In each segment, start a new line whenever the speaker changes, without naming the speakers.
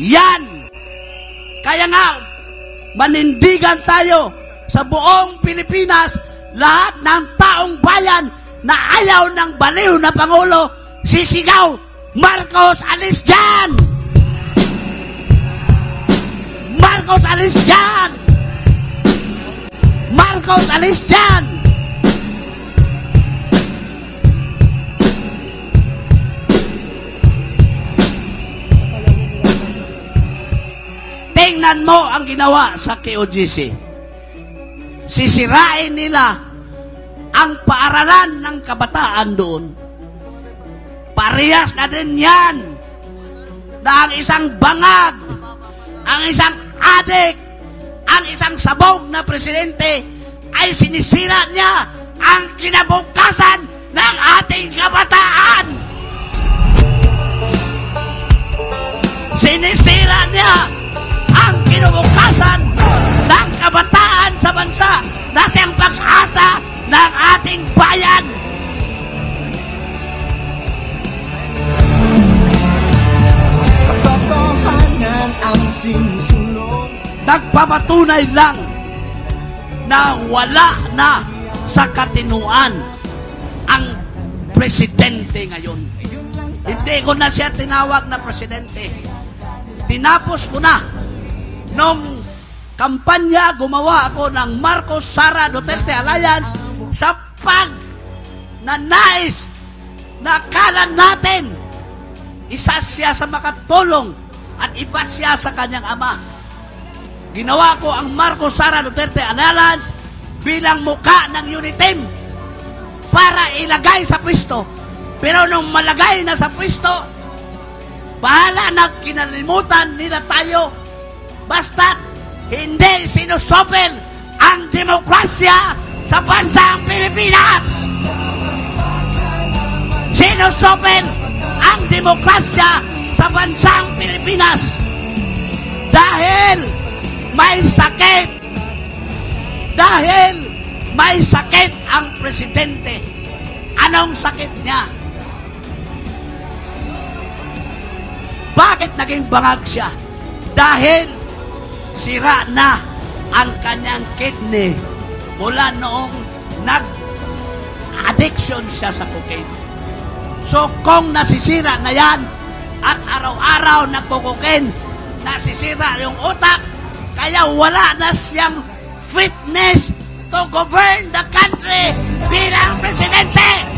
Yan! Kaya nga, manindigan tayo sa buong Pilipinas, lahat ng taong bayan na ayaw ng baliw na Pangulo, sisigaw, Marcos, alis dyan! Marcos, alis dyan! Marcos, alis dyan! Tingnan mo ang ginawa sa KOGC. Sisirain nila ang paaralan ng kabataan doon. Parehas na din yan na ang isang bangag, ang isang adik, ang isang sabog na presidente ay sinisira niya ang kinabukasan ng ating kabataan. Sinisira niya ang kinabukasan ng kabataan sa bansa na siyang pag-asa ng ating bayan.
Katotohanan ang sinusulong.
Nagpapatunay lang na wala na sa katinuan ang presidente ngayon. Hindi ko na siya tinawag na presidente. Tinapos ko na. Nung kampanya, gumawa ako ng Marcos Sara Duterte Alliance sa pagnanais na akala natin isa siya sa makatulong at iba siya sa kanyang ama. Ginawa ko ang Marcos Sara Duterte Alliance bilang muka ng Uniteam para ilagay sa pwesto. Pero nung malagay na sa pwesto, bahala na, kinalimutan nila tayo. Basta't hindi sinusopel ang demokrasya sa bansang Pilipinas. Sinusopel ang demokrasya sa bansang Pilipinas dahil may sakit. Dahil may sakit ang presidente. Anong sakit niya? Bakit naging bangag siya? Dahil sira na ang kanyang kidney mula noong nag-addiction siya sa cocaine. So kung nasisira na yan at araw-araw nagko-cocaine, nasisira yung utak, kaya wala na siyang fitness to govern the country bilang presidente.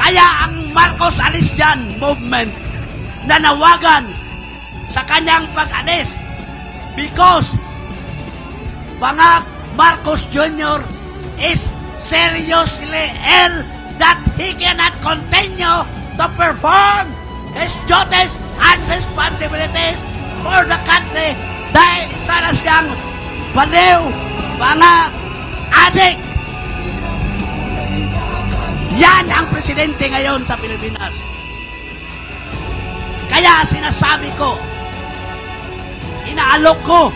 Kaya ang Marcos Alis Dyan movement nanawagan sa kanyang pag-alis because Bangag Marcos Jr. is seriously ill that he cannot continue to perform his duties and responsibilities for the country dahil isa na siyang baliw, bangag, adik. Yan ang presidente ngayon sa Pilipinas. Kaya sinasabi ko, inaalok ko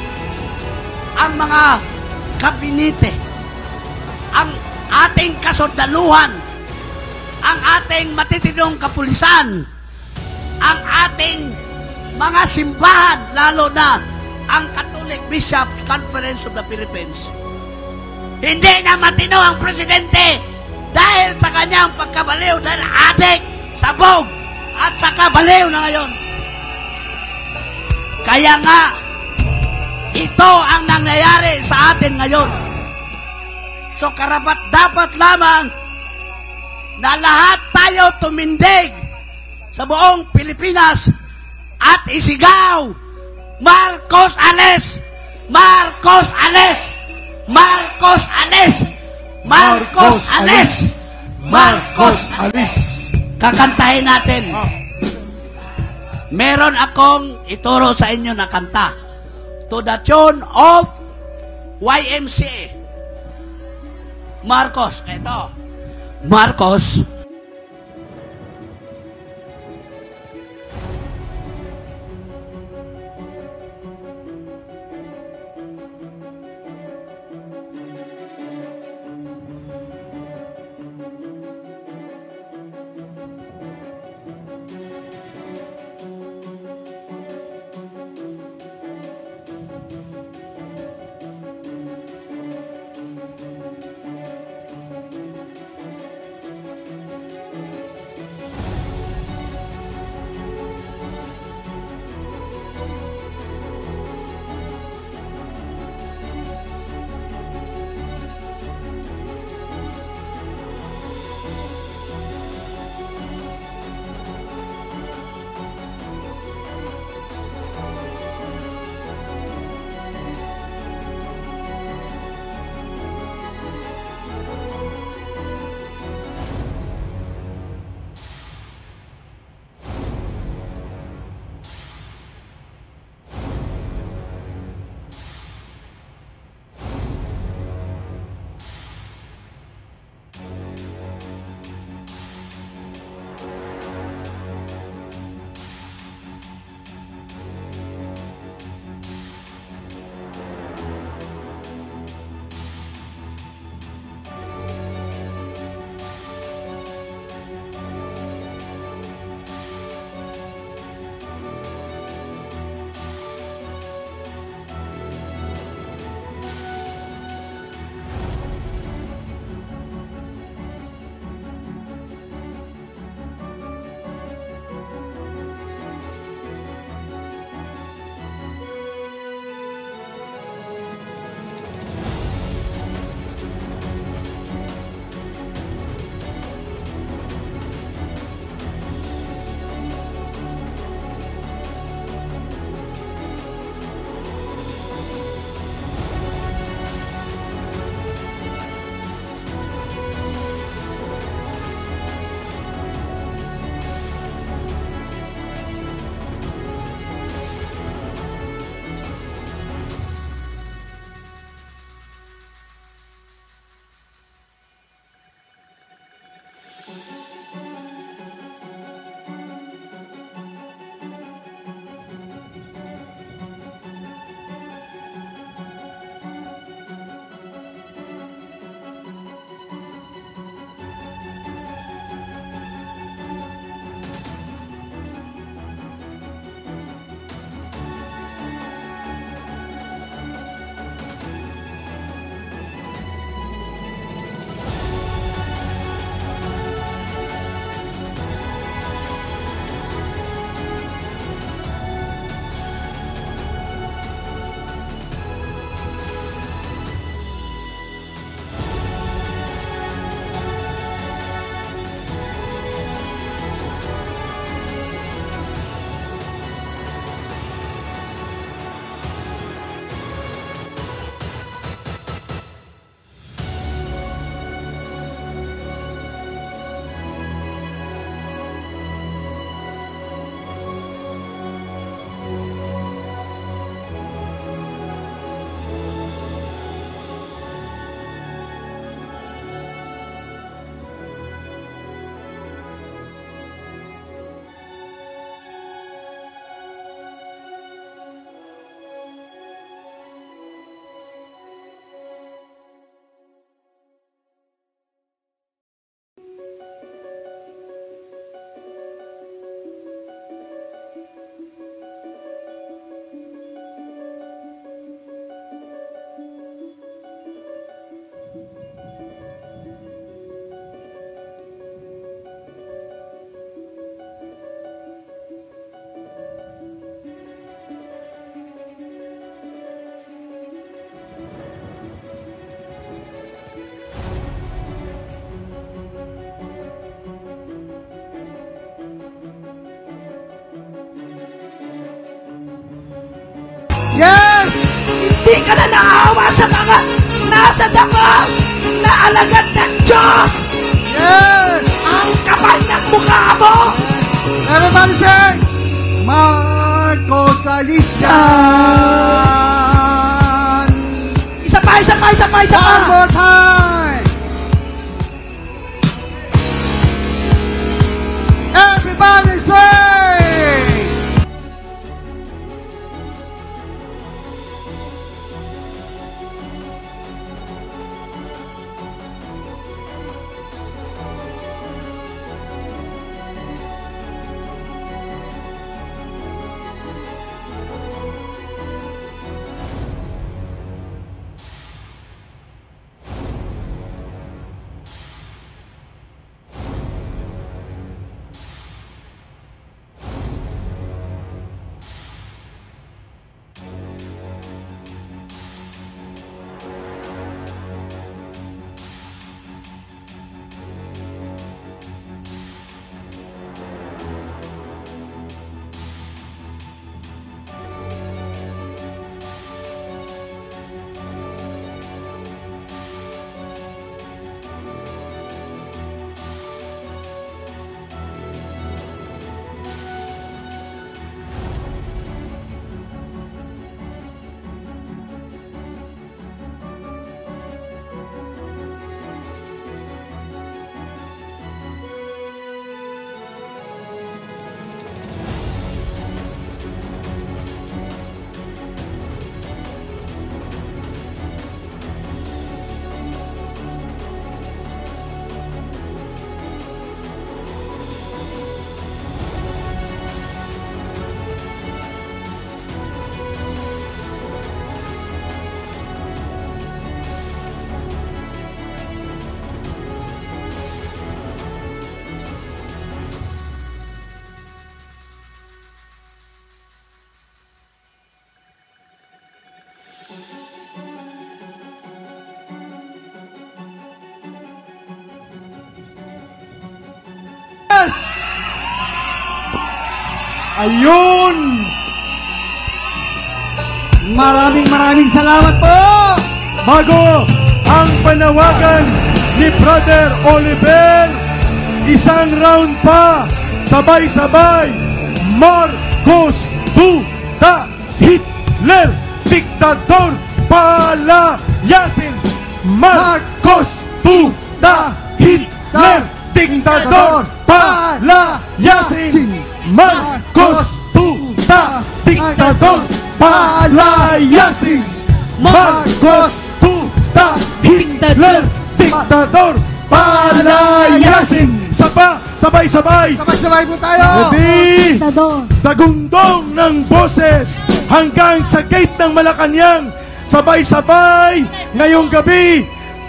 ang mga kabinete, ang ating kasundaluhan, ang ating matitinong kapulisan, ang ating mga simbahan, lalo na ang Catholic Bishops Conference of the Philippines. Hindi na matino ang presidente dahil sa kanyang pagkabaliw, dahil adik, sabog, at saka baliw na ngayon. Kaya nga, ito ang nangyayari sa atin ngayon. So karapat-dapat lamang na lahat tayo tumindig sa buong Pilipinas at isigaw, Marcos alis! Marcos alis! Marcos alis! Marcos alis!
Marcos alis!
Kakantahin natin. Meron akong ituro sa inyo na kanta to the tune of YMCA. Marcos, eto. Marcos,
Hindi ka na naawa sa mga nasa dakong na alagad ng Diyos.
Yes!
Ang kapal ng mukha mo.
Everybody say, Marcos Alis yan!
Isa pa.
One more time! Everybody say! Ayun! Maraming salamat po!
Bago ang panawagan ni Brother Oliver, isang round pa, sabay-sabay, Marcos Duda, Hitler, Diktador, palayasin! Marcos Duda, Hitler, Diktador, palayasin! Marcos Duda, Diktador, palayasin! Marcos Duda, Hitler, Diktador, palayasin! Sabay-sabay!
Sabay-sabay po tayo!
Ready? Tagundong ng boses hanggang sa gate ng Malacanang. Sabay-sabay ngayong gabi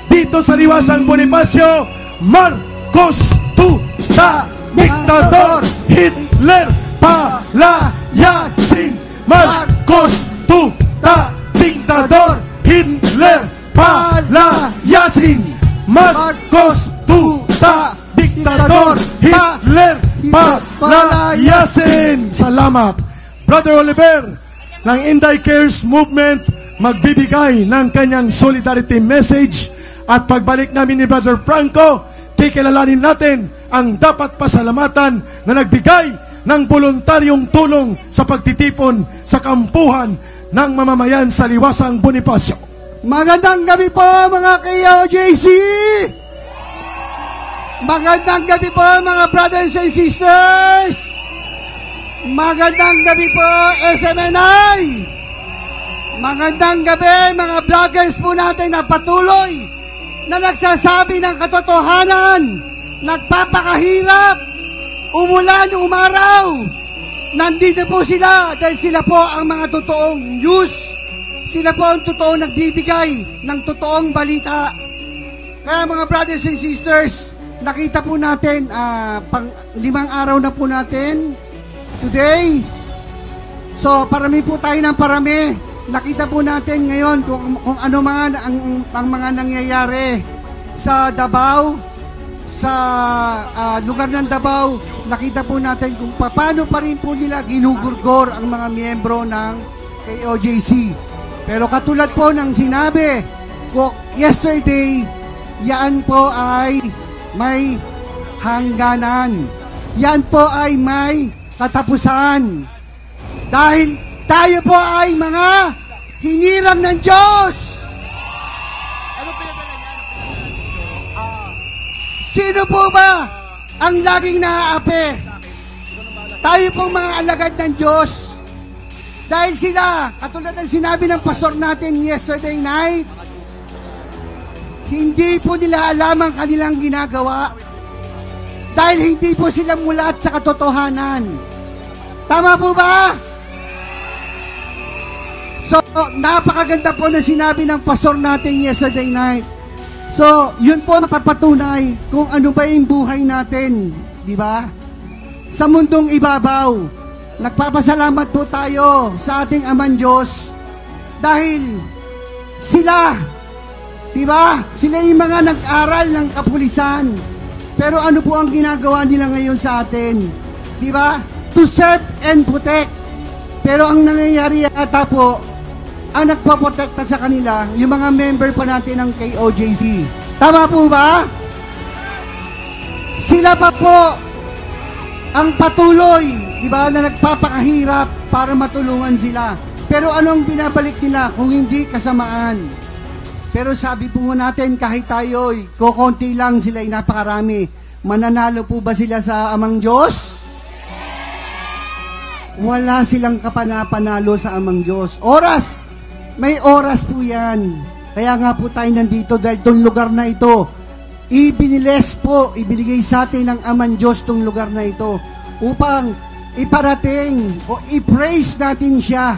dito sa Liwasang Bonifacio. Marcos Duda, Diktador, Hitler, palayasin! Marcos Duda, Diktador, Hitler, palayasin! Marcos Duda, Diktador, Hitler, palayasin! Salamat! Brother Oliver ng Inday Cares Movement magbibigay ng kanyang solidarity message, at pagbalik namin ni Brother Franco, kikilalanin natin ang dapat pasalamatan na nagbigay ng voluntaryong tulong sa pagtitipon sa kampuhan ng mamamayan sa Liwasang Bonifacio.
Magandang gabi po mga KOJC! Magandang gabi po mga brothers and sisters! Magandang gabi po SMNI! Magandang gabi mga vloggers po natin na patuloy na nagsasabi ng katotohanan, nagpapakahirap, umulan, umaraw. Nandito po sila dahil sila po ang mga totoong news. Sila po ang totoong nagbibigay ng totoong balita. Kaya mga brothers and sisters, nakita po natin, pang 5 araw na po natin today. So parami po tayo ng parami. Nakita po natin ngayon kung ano mga ang mga nangyayari sa Davao, sa lugar ng Davao. Nakita po natin kung paano pa rin po nila ginugurgor ang mga miyembro ng KOJC. Pero katulad po ng sinabi ko yesterday, yan po ay may hangganan. Yan po ay may katapusan. Dahil tayo po ay mga hiniram ng Diyos. Sino po ba ang laging naaapi? Tayo pong mga alagad ng Diyos. Dahil sila, katulad ng sinabi ng pastor natin yesterday night, hindi po nila alam ang kanilang ginagawa. Dahil hindi po sila mulat sa katotohanan. Tama po ba? So, napakaganda po na sinabi ng pastor natin yesterday night. So, yun po napapatunay kung ano ba yung buhay natin. Di ba? Sa mundong ibabaw, nagpapasalamat po tayo sa ating Amang Diyos dahil sila, di ba? Sila yung mga nag-aral ng kapulisan. Pero ano po ang ginagawa nila ngayon sa atin? Di ba? To serve and protect. Pero ang nangyayari yata po, ang nagpaprotekta sa kanila, yung mga member pa natin ng KOJC. Tama po ba? Sila pa po ang patuloy, di ba, na nagpapakahirap para matulungan sila. Pero anong binabalik nila kung hindi kasamaan? Pero sabi po natin, kahit tayo'y kukunti lang, sila'y napakarami. Mananalo po ba sila sa Amang Diyos? Wala silang kapanapanalo sa Amang Diyos. Oras! May oras po yan. Kaya nga po tayo nandito dahil itong lugar na ito, ibinigay sa atin ng Amang Diyos itong lugar na ito upang iparating o i-praise natin siya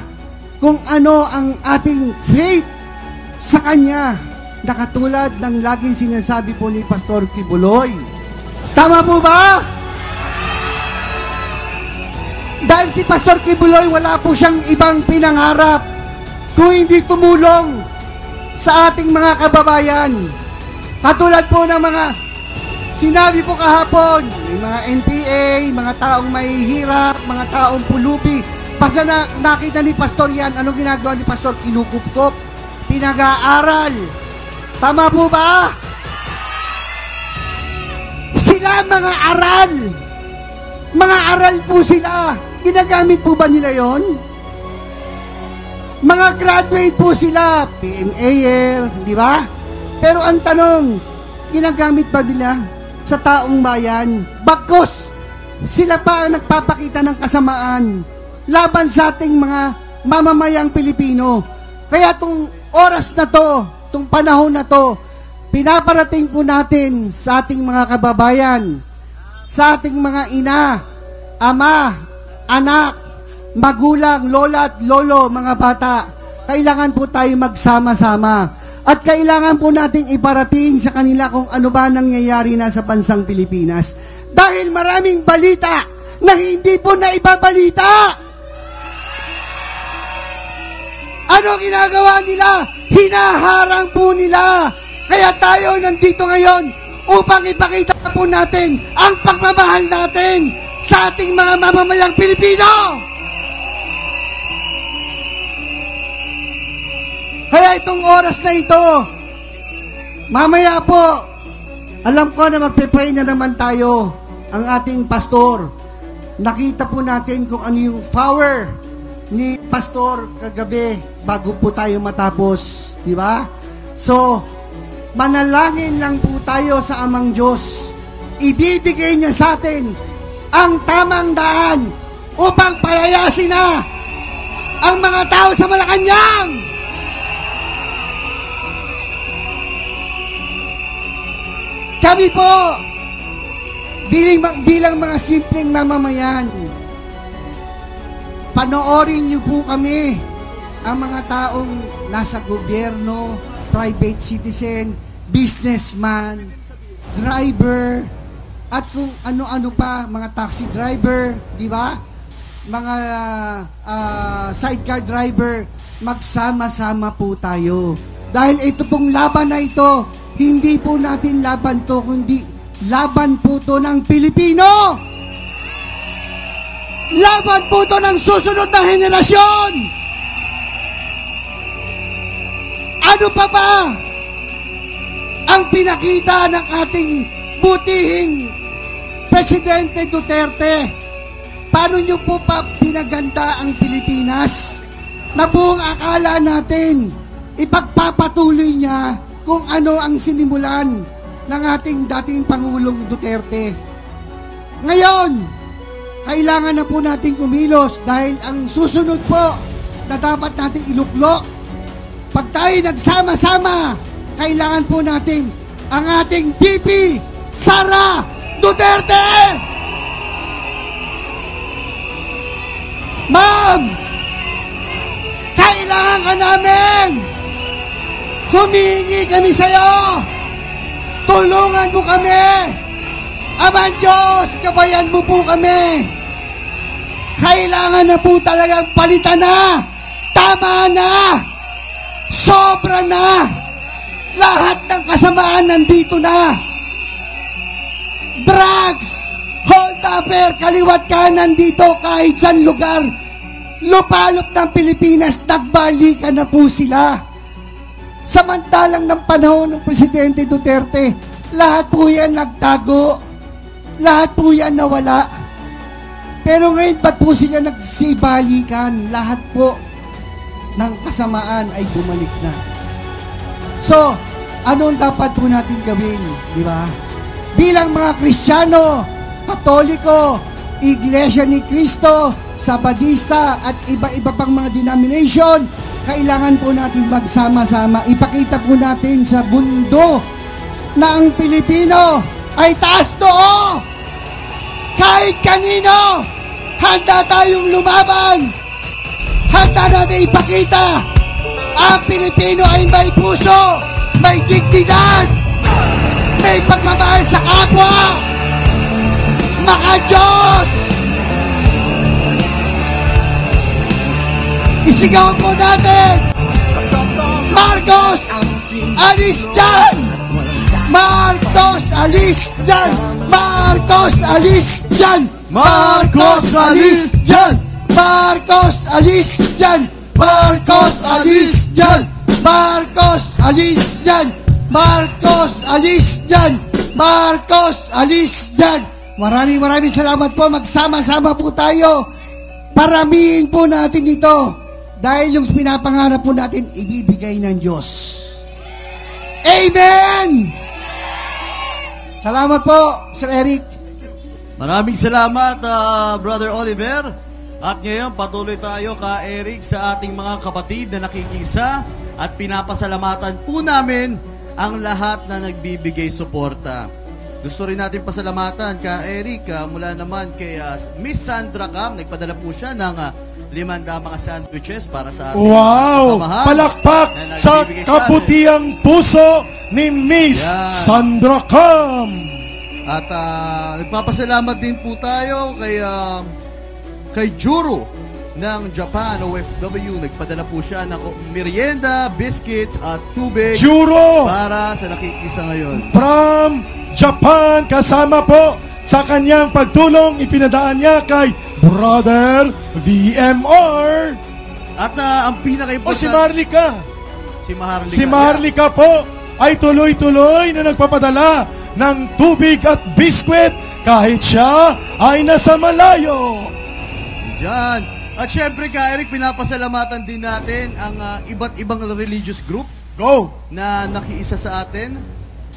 kung ano ang ating faith sa Kanya na katulad ng laging sinasabi po ni Pastor Kibuloy. Tama po ba? Dahil si Pastor Kibuloy, wala po siyang ibang pinangarap kung hindi tumulong sa ating mga kababayan. Katulad po ng mga sinabi po kahapon, may mga NPA, mga taong may hirap, mga taong pulubi. Basta na nakita ni Pastor yan, anong ginagawa ni Pastor? Kinukupkop, pinag-aaral. Tama po ba? Sila mga aral. Mga aral po sila. Ginagamit po ba nila yon? Mga graduate po sila, PMAer, di ba? Pero ang tanong, ginagamit ba nila sa taong bayan? Bagkus, sila pa ang nagpapakita ng kasamaan laban sa ating mga mamamayang Pilipino. Kaya itong oras na to, itong panahon na to, pinaparating po natin sa ating mga kababayan, sa ating mga ina, ama, anak, magulang, lola at lolo, mga bata. Kailangan po tayo magsama-sama. At kailangan po nating iparating sa kanila kung ano ba nangyayari na sa bansang Pilipinas. Dahil maraming balita na hindi po naibabalita. Ano ginagawa nila? Hinaharang po nila. Kaya tayo nandito ngayon upang ipakita po natin ang pagmamahal natin sa ating mga mamamayang Pilipino. Kaya itong oras na ito, mamaya po, alam ko na magpe-pray na naman tayo, ang ating pastor. Nakita po natin kung ano yung power ni pastor kagabi bago po tayo matapos, di ba? So, manalangin lang po tayo sa Amang Diyos. Ibibigay niya sa atin ang tamang daan upang palayasin na ang mga tao sa Malacanang. Kami po, bilang mga simpleng mamamayan, panoorin niyo po kami, ang mga taong nasa gobyerno, private citizen, businessman, driver, at kung ano-ano pa, mga taxi driver, di ba? Mga sidecar driver, magsama-sama po tayo. Dahil ito pong laban na ito, hindi po natin laban to, kundi laban po to ng Pilipino. Laban po to ng susunod na henerasyon. Ano pa ba ang pinakita ng ating butihing Presidente Duterte? Paano nyo po pa pinaganda ang Pilipinas? Na buong akala natin, ipagpapatuloy niya kung ano ang sinimulan ng ating dating Pangulong Duterte. Ngayon, kailangan na po nating kumilos dahil ang susunod po na dapat nating iluklok, pag tayo nagsama-sama, kailangan po natin ang ating VP Sara Duterte! Ma'am, kailangan ka namin! Humingi kami sa'yo! Tulungan mo kami! Ama Diyos, gabayan mo po kami! Kailangan na po talagang palitan na! Tama na! Sobra na! Lahat ng kasamaan nandito na! Drugs! Hold upper! Kaliwat kanan dito kahit saan lugar! Lupalop ng Pilipinas, nagbalikan na po sila! Samantalang ng panahon ng Presidente Duterte, lahat po yan nagtago. Lahat po yan nawala. Pero ngayon, ba't po sila nagsibalikan? Lahat po ng kasamaan ay bumalik na. So, ano ang dapat po natin gawin? Di ba? Bilang mga Kristiyano, Katoliko, Iglesia ni Cristo, Sabadista, at iba-iba pang mga denomination, kailangan po natin magsama-sama. Ipakita po natin sa mundo na ang Pilipino ay taas noo. Kahit kanino, handa tayong lumaban. Handa natin ipakita ang Pilipino ay may puso, may dignidad, may pagmamahal sa kapwa. Maka Diyos! Isigaw po natin! Marcos! Alis dyan! Marcos! Alis dyan! Marcos! Alis dyan! Marcos! Alis dyan! Marcos! Alis dyan! Marcos! Alis dyan! Marcos! Alis dyan! Marcos! Alis dyan! Marcos! Alis dyan! Maraming salamat po. Magsama-sama po tayo. Paramihin po natin ito. Dahil yung pinapangarap po natin, ibibigay ng Diyos. Amen! Salamat po, Sir Eric.
Maraming salamat, Brother Oliver. At ngayon, patuloy tayo, Ka Eric, sa ating mga kapatid na nakikisa at pinapasalamatan po namin ang lahat na nagbibigay suporta. Gusto rin natin pasalamatan, Ka Eric, mula naman kay Miss Sandra Cam. Nagpadala po siya ng 500 mga sandwiches para sa ating
Wow! Palakpak sa kabutiang puso ni Miss Sandra Cam.
At nagpapasalamat din po tayo kay Juro ng Japan, OFW. Nagpadala po siya ng merienda, biscuits at tubig
Juro!
para sa nakikisa ngayon.
From Japan, kasama po sa kanyang pagtulong, ipinadaan niya kay Brother VMR.
At ang pinaka-importante...
Si Marlica.
Si
Marlica po ay tuloy-tuloy na nagpapadala ng tubig at biskwit kahit siya ay nasa malayo.
Diyan. At syempre, Ka Eric, pinapasalamatan din natin ang iba't ibang religious group na nakiisa sa atin.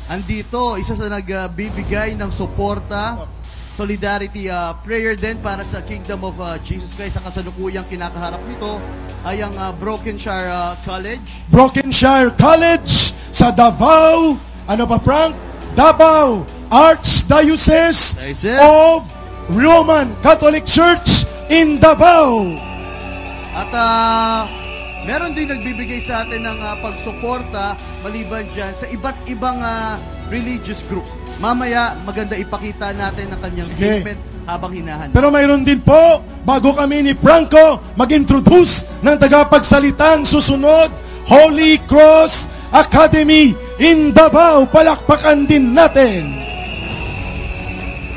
Andito, isa sa nagbibigay ng suporta, solidarity prayer din para sa Kingdom of Jesus Christ. Ang kasalukuyang kinakaharap nito ay ang Brokenshire College.
Brokenshire College sa Davao. Ano ba, Frank? Davao Archdiocese of Roman Catholic Church in Davao.
At meron din nagbibigay sa atin ng pagsuporta maliban dyan sa iba't ibang religious groups. Mamaya, maganda ipakita natin ang kanyang statement habang hinahanda.
Pero mayroon din po, bago kami ni Franco mag-introduce ng tagapagsalitang susunod, Holy Cross Academy in Davao. Palakpakan din natin.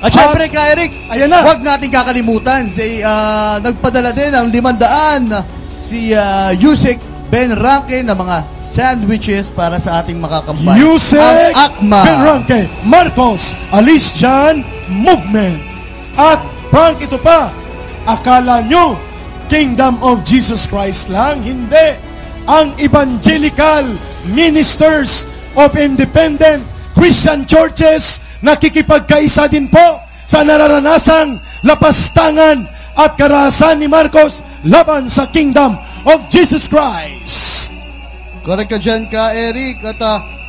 At syempre, Ka Eric,
ayan na.
Huwag natin kakalimutan, nagpadala din ng 500 si Yusek Ben Ranke ng mga
sandwiches para sa ating makakambal.
Yusek
Ang ACMA.
Benranque Marcos Alice Jan Movement. At Frank, ito pa, akala nyo Kingdom of Jesus Christ lang? Hindi. Ang evangelical ministers of independent Christian churches nakikipagkaisa din po sa nararanasang lapastangan at karahasan ni Marcos laban sa Kingdom of Jesus Christ.
Correct ka dyan ka, Eric. At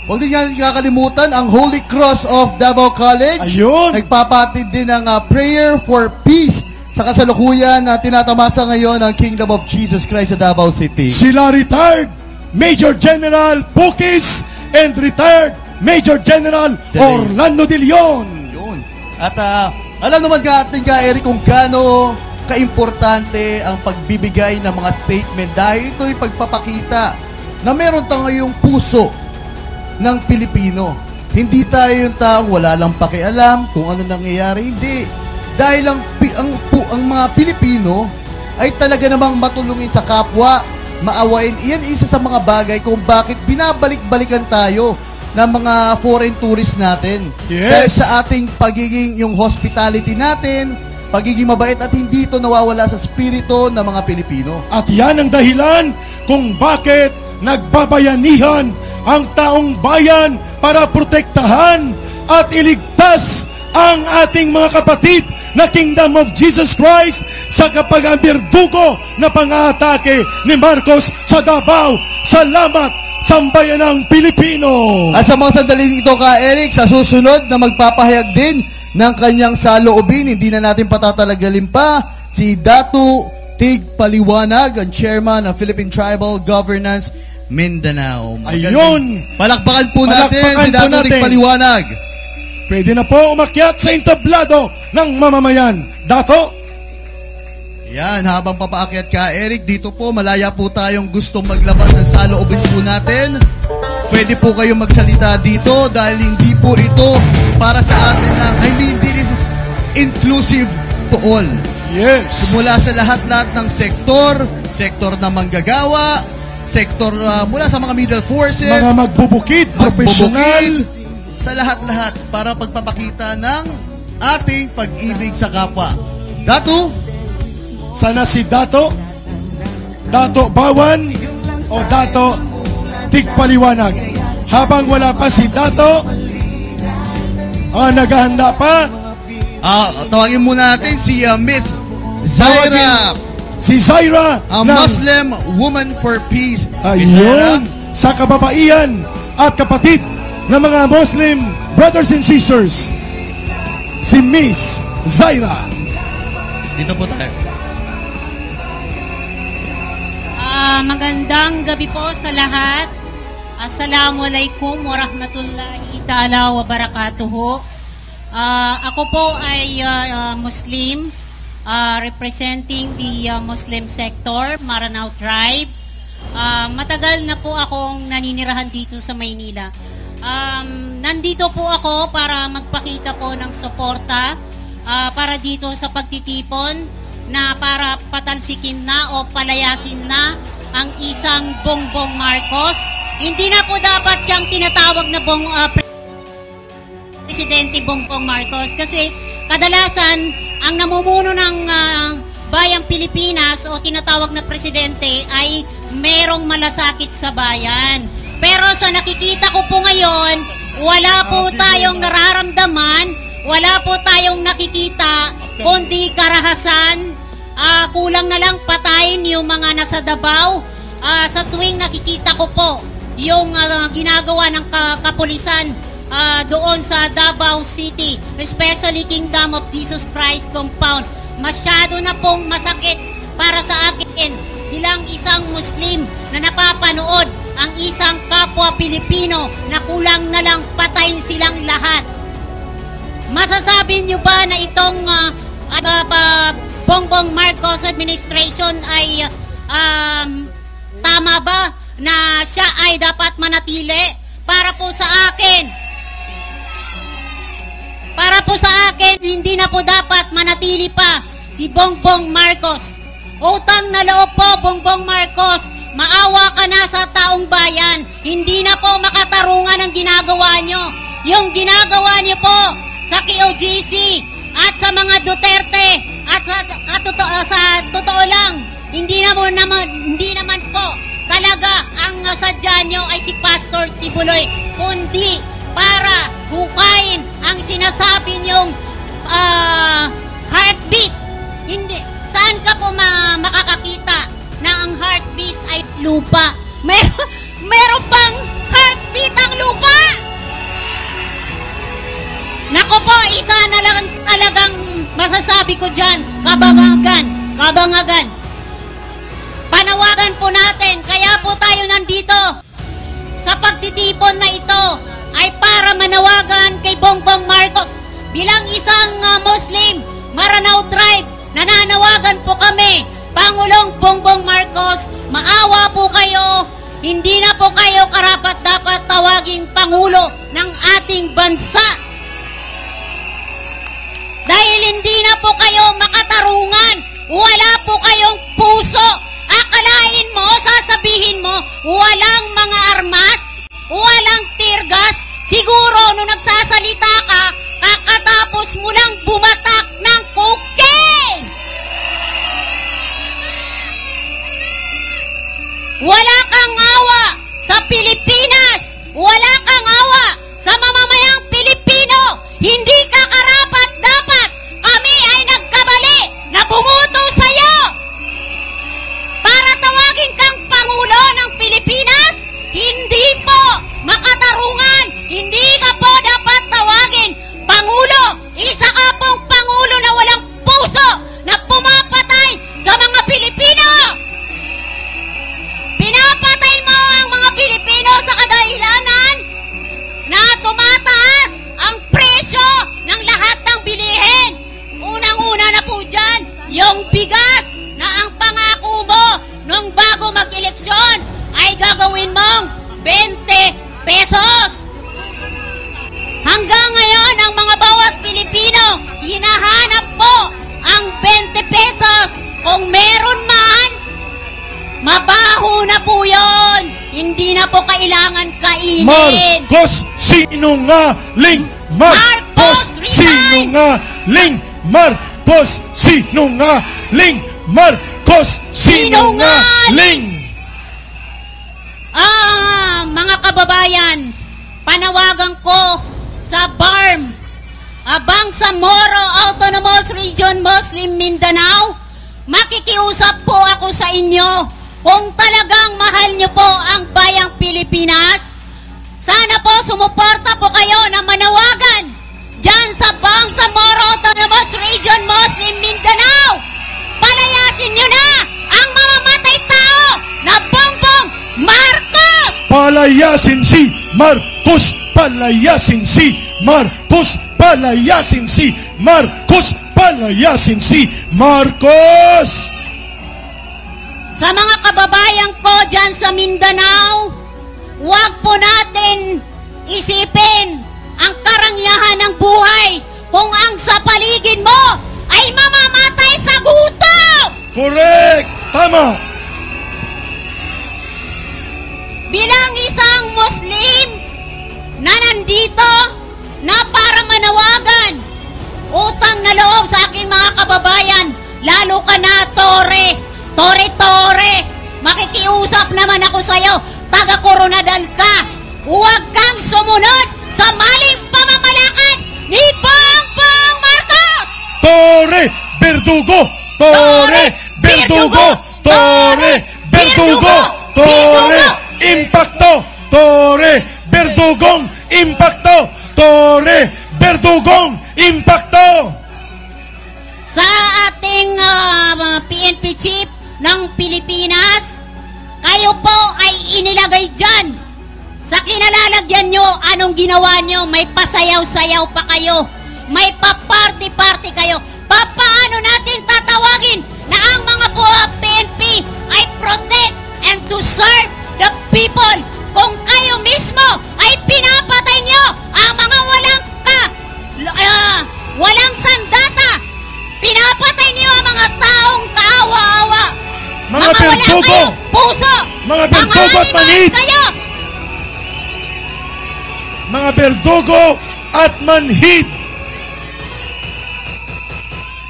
huwag din yan kakalimutan ang Holy Cross of Davao College.
Ayun.
Nagpapatid din ng prayer for peace sa kasalukuyan na tinatamasa ngayon ang Kingdom of Jesus Christ sa Davao City.
Sila retired Major General Pukis and retired Major General Orlando De Leon.
Yun. At alam naman natin ka, Eric, kung gaano kaimportante ang pagbibigay ng mga statement dahil ito'y pagpapakita na meron tayong puso ng Pilipino. Hindi tayo yung taong wala lang pakialam kung ano nangyayari. Hindi. Dahil ang mga Pilipino ay talaga namang matulungin sa kapwa, maawain. Iyan isa sa mga bagay kung bakit binabalik-balikan tayo ng mga foreign tourists natin.
Yes.
Dahil sa ating pagiging yung hospitality natin, pagiging mabait at hindi ito nawawala sa spirito ng mga Pilipino.
At yan ang dahilan kung bakit nagbabayanihan ang taong bayan para protektahan at iligtas ang ating mga kapatid na Kingdom of Jesus Christ sa kapag-ambirdugo na pang-aatake ni Marcos sa Davao. Salamat, sambayanang Pilipino!
At sa mga sandaling ito ka, Eric, sa susunod na magpapahayag din ng kanyang saloobin, hindi na natin patatalagalin pa, si Datu Tig Paliwanag, ang chairman ng Philippine Tribal Governance Mindanao.
Ayun!
Palakpakan po natin si Datu Tig Paliwanag.
Pwede na po umakyat sa entablado ng mamamayan. Dato?
Yan, habang papaakyat ka, Eric, dito po, malaya po tayong gustong maglabas ng saloobin po natin. Pwede po kayong magsalita dito dahil hindi po ito para sa atin lang. I mean, this is inclusive to all.
Yes.
Mula sa lahat-lahat ng sektor ng manggagawa, sektor mula sa mga middle forces,
Mga magbubukid, profesional.
sa lahat-lahat para pagpapakita ng ating pag-ibig sa kapwa. Datu?
Sana si Dato Bawan o Dato Tigpaliwanag. Habang wala pa si Dato, naghahanda pa,
Tawagin muna natin si Miss Zaira,
si Zaira
a Muslim Woman for Peace.
Ayun, sa kababaihan at kapatid ng mga Muslim brothers and sisters, si Miss Zaira.
Dito po tayo.
Magandang gabi po sa lahat. Assalamualaikum warahmatullahi ta'ala wa barakatuhu. Ako po ay Muslim, representing the Muslim sector, Maranao Tribe. Matagal na po akong naninirahan dito sa Maynila. Nandito po ako para magpakita po ng suporta para dito sa pagtitipon na para patalsikin na o palayasin na ang isang Bongbong Marcos. Hindi na po dapat siyang tinatawag na Presidente Bongbong Marcos kasi kadalasan ang namumuno ng bayang Pilipinas o tinatawag na presidente ay merong malasakit sa bayan. Pero sa nakikita ko po ngayon, wala po tayong nararamdaman, wala po tayong nakikita, kundi karahasan. Kulang na lang patayin yung mga nasa Davao. Sa tuwing nakikita ko po yung ginagawa ng kapulisan doon sa Davao City, especially Kingdom of Jesus Christ compound, masyado na pong masakit para sa akin bilang isang Muslim na napapanood ang isang kapwa Pilipino na kulang na lang patayin silang lahat. Masasabi niyo ba na itong Bongbong Marcos administration ay tama ba na siya ay dapat manatili? Para po sa akin, hindi na po dapat manatili pa si Bongbong Marcos. Utang na loob po, Bongbong Marcos. maawa ka na sa taong bayan. Hindi na po makatarungan ang ginagawa nyo. Yung ginagawa nyo po sa KOGC at sa mga Duterte at sa totoo lang, hindi naman po talaga ang sadya nyo ay si Pastor Tibuloy, kundi para hukayin ang sinasabi nyong heartbeat. Hindi, saan ka po makakakita na ang heartbeat ay lupa? Meron pang heartbeat ang lupa! Nako po, isa na lang talagang masasabi ko dyan, kabangagan. Panawagan po natin, kaya po tayo nandito sa pagtitipon na ito ay para manawagan kay Bongbong Marcos. Bilang isang Muslim, Maranao Tribe, nananawagan po kami, Pangulong Bongbong Marcos, maawa po kayo, hindi na po kayo karapat-dapat tawaging Pangulo ng ating bansa. Dahil hindi na po kayo makatarungan, wala po kayong puso. Akalain mo, sasabihin mo, walang mga armas, walang tear gas. Siguro nung nagsasalita ka, kakatapos mo lang bumatak ng cocaine. Wala kang awa sa Pilipinas. Wala kang awa sa mamamayang Pilipino. Hindi ka karapat-dapat. Kami ay nagkabali na bumuto sa'yo para tawagin kang Pangulo ng Pilipinas. Hindi po makatarungan. Hindi ka po dapat tawagin Pangulo. Isa ka pong Pangulo na walang puso, na pumapatay sa mga Pilipino. Pinapatay mo ang mga Pilipino sa kadahilanan na tumataas ang presyo ng lahat ng bilihin. Unang-una na po dyan, yung bigas na ang pangako mo nung bago mag-eleksyon ay gagawin mong 20 pesos. Hanggang ngayon, ang mga bawat Pilipino, hinahanap po ang 20 pesos. Kung meron man, mabaho na po yun. Hindi na po kailangan kainin.
Marcos sinungaling! Marcos sinungaling! Marcos sinungaling! Marcos sinungaling!
Mga kababayan, panawagan ko sa BARM, Bangsamoro Autonomous Region Muslim Mindanao, makikiusap po ako sa inyo. Kung talagang mahal nyo po ang bayang Pilipinas, sana po sumuporta po kayo na manawagan dyan sa Bangsamoro Autonomous Region Muslim Mindanao. Palayasin nyo na ang mamamatay tao na Bongbong Marcos!
Palayasin si Marcos! Palayasin si Marcos! Palayasin si Marcos! Palayasin si Marcos!
Sa mga kababayan ko dyan sa Mindanao, huwag po natin isipin ang karangyaan ng buhay kung ang sa paligid mo ay mamamatay sa gutom!
Correct! Tama!
Bilang isang Muslim na nandito na para manawagan, utang na loob sa aking mga kababayan, lalo ka na, Tore, makikiusap naman ako sa'yo, taga-Coronadal ka, huwag kang sumunod sa maling pamamalakad ni Bongbong Marcos!
Tore Verdugo! Tore Verdugo! Tore Verdugo! Tore Impacto! Tore Verdugong Impacto! Tore Verdugong Impacto!
Sa ating PNP chief ng Pilipinas, kayo po ay inilagay dyan. Sa kinalalagyan nyo, anong ginawa nyo? May pasayaw-sayaw pa kayo. May pa-party-party kayo. Paano natin tatawagin na ang mga PNP ay protect and to serve the people kung kayo mismo ay pinapatay nyo ang mga walang sandata? Pinapatay niyo ang mga taong kaawa-awa.
Mga
wala
berdugo!
kayong puso!
Mga berdugo at
animal
manhid!
kayo!
Mga berdugo at manhid!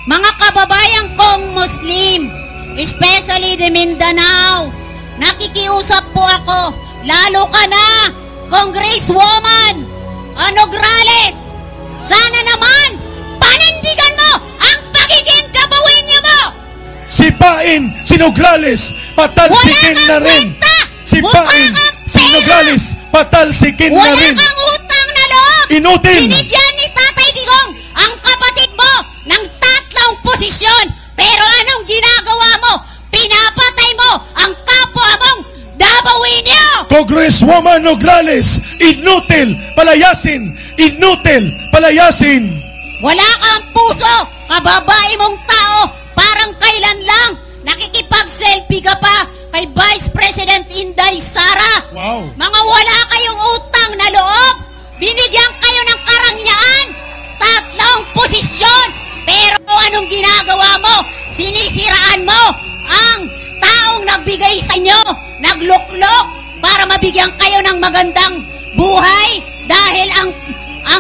Mga kababayan kong Muslim, especially the Mindanao, nakikiusap po ako, lalo ka na, Congresswoman Nograles, sana naman, panindigan mo ang pagiging Dabawenyo mo!
Sipain si Nograles, patalsikin na rin! Sipain si Nograles, patalsikin na
Wala
rin!
kang utang na loob!
Inutil!
Binigyan ni Tatay Digong ang kapatid mo ng 3 posisyon. Pero anong ginagawa mo? Pinapatay mo ang kapwa mong Dabawenyo!
Congresswoman Nograles, inutil, palayasin! Inutil, palayasin!
Wala kang puso, kababae mong tao, parang kailan lang nakikipag-selfie ka pa kay Vice President Inday Sara.
Wow!
Mga wala kayong utang na loob, binigyan kayo ng karangyaan, 3 posisyon, pero anong ginagawa mo? Sinisiraan mo ang taong nagbigay sa inyo, nagluklok para mabigyan kayo ng magandang buhay dahil ang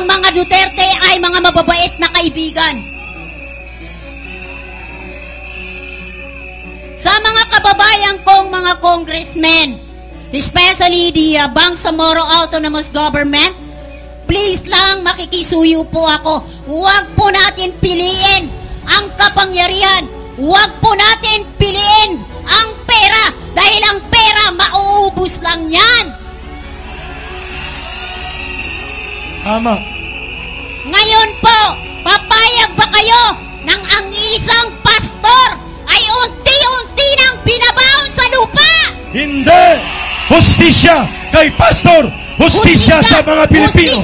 mga Duterte ay mga mababait na kaibigan. Sa mga kababayan kong mga congressmen, especially the Bangsamoro Autonomous Government, please lang makikisuyo po ako. Huwag po natin piliin ang kapangyarihan. Huwag po natin piliin ang pera dahil ang pera mauubos lang yan.
Ama,
Ngayon po, papayag ba kayo nang ang isang pastor ay unti-unti nang binabaon sa lupa?
hindi! Hustisya kay Pastor! Hustisya sa mga Pilipino!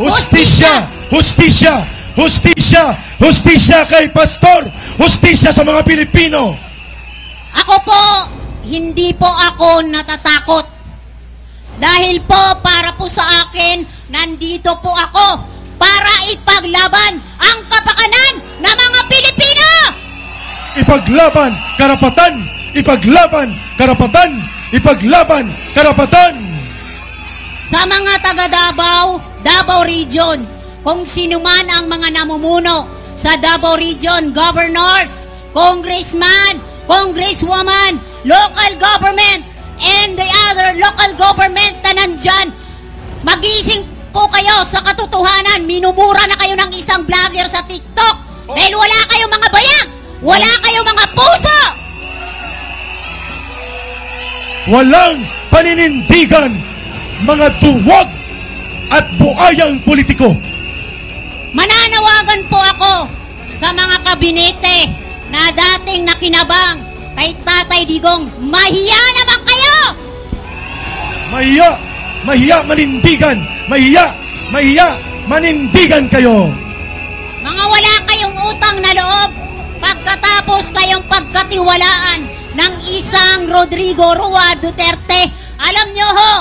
Hustisya! Hustisya! Hustisya! Hustisya kay Pastor! Hustisya sa mga Pilipino!
Ako po, hindi po ako natatakot. Dahil po, para po sa akin, nandito po ako para ipaglaban ang kapakanan ng mga Pilipino!
Ipaglaban karapatan! Ipaglaban karapatan! Ipaglaban karapatan!
Sa mga taga Davao, Davao Region, kung sino man ang mga namumuno sa Davao Region, governors, congressman, congresswoman, local government, and the other local government na nandyan, magising po kayo sa katotohanan. Minumura na kayo ng isang vlogger sa TikTok dahil wala kayong mga bayag, wala kayong mga puso.
Walang paninindigan, mga duwag at buayang politiko.
Mananawagan po ako sa mga kabinete na dating nakinabang kay Tatay Digong, mahiya naman kayo!
Mahiya! Mahiya manindigan! Mahiya! Mahiya manindigan kayo!
Mga wala kayong utang na loob pagkatapos kayong pagkatiwalaan ng isang Rodrigo Roa Duterte. Alam nyo ho,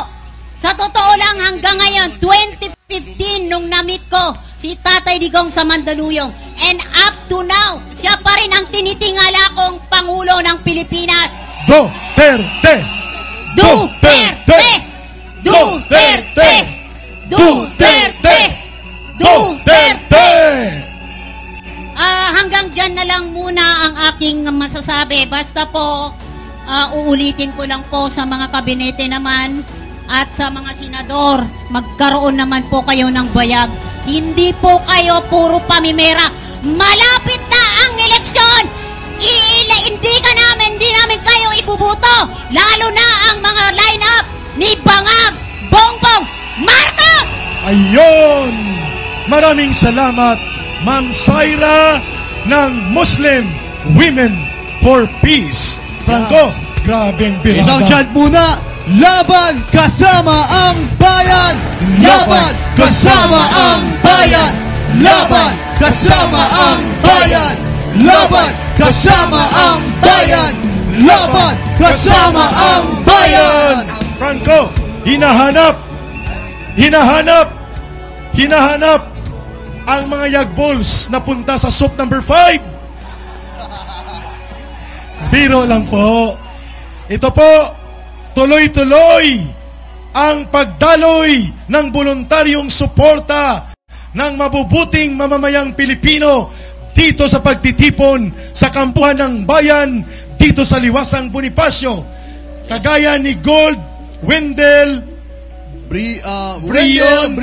sa totoo lang hanggang ngayon, 2015 nung na-meet ko si Tatay Digong sa Mandaluyong, and up to now, siya pa rin ang tinitingala kong Pangulo ng Pilipinas.
Duterte!
Duterte! Duterte! Duterte! Duterte! Hanggang dyan na lang muna ang aking masasabi. Basta po, uulitin ko lang po sa mga kabinete naman at sa mga senador, magkaroon naman po kayo ng bayag. Hindi po kayo puro pamimera. Malapit na ang eleksyon! Hindi namin kayo ibubuto. Lalo na ang mga lineup ni Bangag Bongbong Marcos!
Ayun! Maraming salamat, Ma'am Syra ng Muslim Women for Peace. Franco, grabeng
Isang
birada.
chant muna. Laban kasama ang bayan! Laban kasama ang bayan! Laban kasama ang bayan! Laban kasama ang bayan! Laban kasama ang bayan!
Franco, hinahanap ang mga yagbols na punta sa SOP number 5. Biro lang po. Ito po, tuloy-tuloy ang pagdaloy ng voluntaryong suporta ng mabubuting mamamayang Pilipino dito sa pagtitipon sa kampuhan ng bayan dito sa Liwasang Bonifacio. Kagaya ni Gold, Wendell,
Brion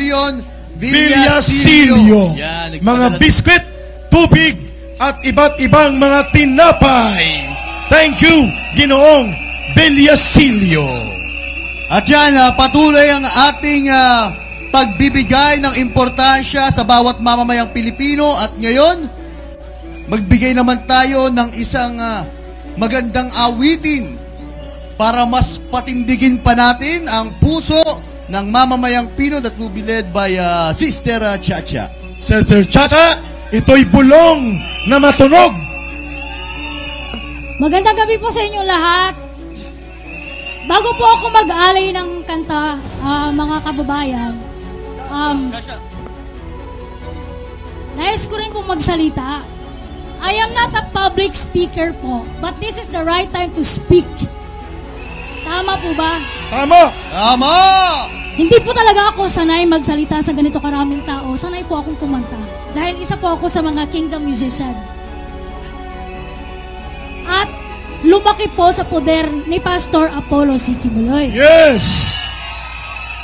Villasilio.
Yan,
Mga biskwit, tubig, at iba't ibang mga tinapay. Thank you, Ginoong Villasilio.
At yan, patuloy ang ating pagbibigay ng importansya sa bawat mamamayang Pilipino. At ngayon, magbigay naman tayo ng isang magandang awitin para mas patindigin pa natin ang puso ng mamamayang Pino that will be led by Sister Chacha.
Sister Chacha, ito'y bulong na matunog.
Magandang gabi po sa inyo lahat. Bago po ako mag-alay ng kanta, mga kababayan, nais ko rin po magsalita. I am not a public speaker po, but this is the right time to speak. Tama po ba?
Tama!
Tama!
Hindi po talaga ako sanay magsalita sa ganito karaming tao. Sanay po akong kumanta. Dahil isa po ako sa mga kingdom musician. At lumaki po sa poder ni Pastor Apollo C. Kibuloy.
Yes!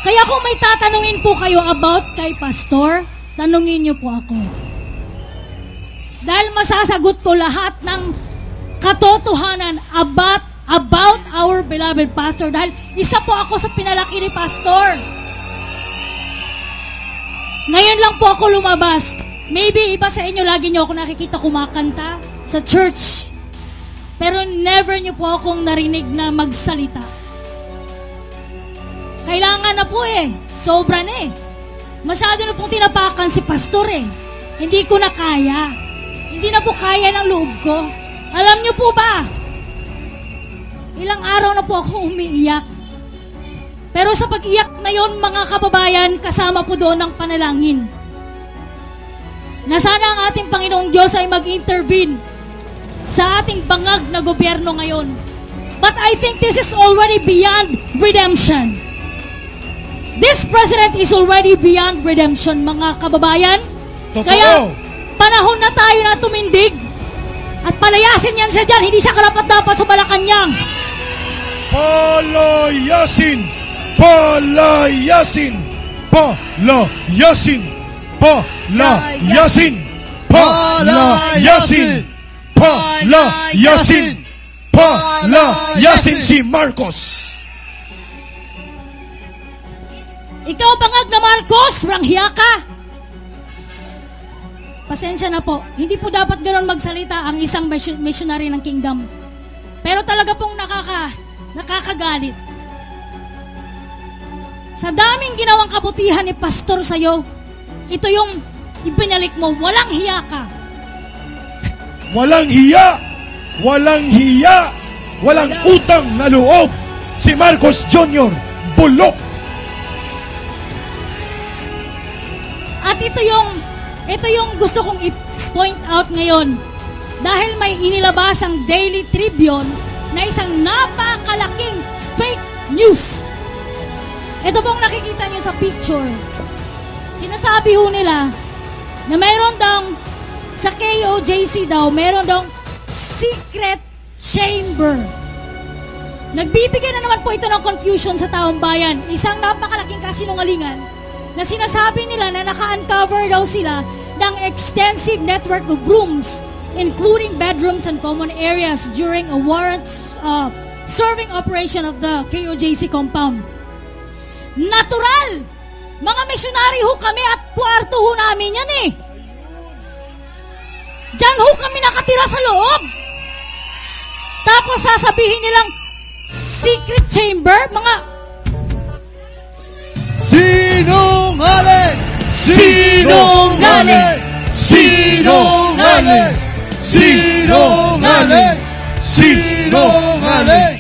Kaya kung may tatanungin po kayo about kay Pastor, tanungin niyo po ako. Dahil masasagot ko lahat ng katotohanan about our beloved Pastor. Dahil isa po ako sa pinalaki ni Pastor. Ngayon lang po ako lumabas. Maybe iba sa inyo, lagi niyo ako nakikita kumakanta sa church. Pero never niyo po akong narinig na magsalita. Kailangan na po Sobra na Masyado na pong tinapakan si Pastor Hindi ko na kaya. Hindi na po kaya ng loob ko. Alam niyo po ba? Ilang araw na po ako umiiyak. Pero sa pag-iyak na yon, mga kababayan, kasama po doon ang panalangin. Na sana ang ating Panginoong Diyos ay mag-intervene sa ating bangag na gobyerno ngayon. But I think this is already beyond redemption. This president is already beyond redemption, mga kababayan.
Totoo.
Kaya panahon na tayo na tumindig at palayasin yan siya dyan. Hindi siya karapat-dapat sa Malacanang.
Palayasin! Palayasin! Palayasin! Palayasin! Palayasin! Palayasin! Palayasin si Marcos!
Ikaw bangag na Marcos, ranghiya ka. Pasensya na po. Hindi po dapat ganoon magsalita ang isang missionary ng kingdom. Pero talaga pong nakakagalit. Sa daming ginawang kabutihan ni Pastor sa'yo, ito yung ibinalik mo. Walang hiya ka.
Walang hiya! Walang hiya! Walang utang na loob! Si Marcos Jr. bulok!
At ito yung gusto kong i-point out ngayon. Dahil may inilabas ang Daily Tribune na isang napakalaking fake news. Ito pong nakikita nyo sa picture. Sinasabi ho nila na mayroon daw sa KOJC daw, mayroon daw secret chamber. Nagbibigay na naman po ito ng confusion sa taong bayan. Isang napakalaking kasinungalingan na sinasabi nila na naka-uncover daw sila ng extensive network of rooms, including bedrooms and common areas during a warrant-serving operation of the KOJC compound. Natural! Mga misyonary ho kami at puwarto ho namin yan Diyan ho kami nakatira sa loob. Tapos sasabihin nilang secret chamber, mga
Sinungaling!
Sinungaling! Sinungaling! Sinungaling! Sinungaling!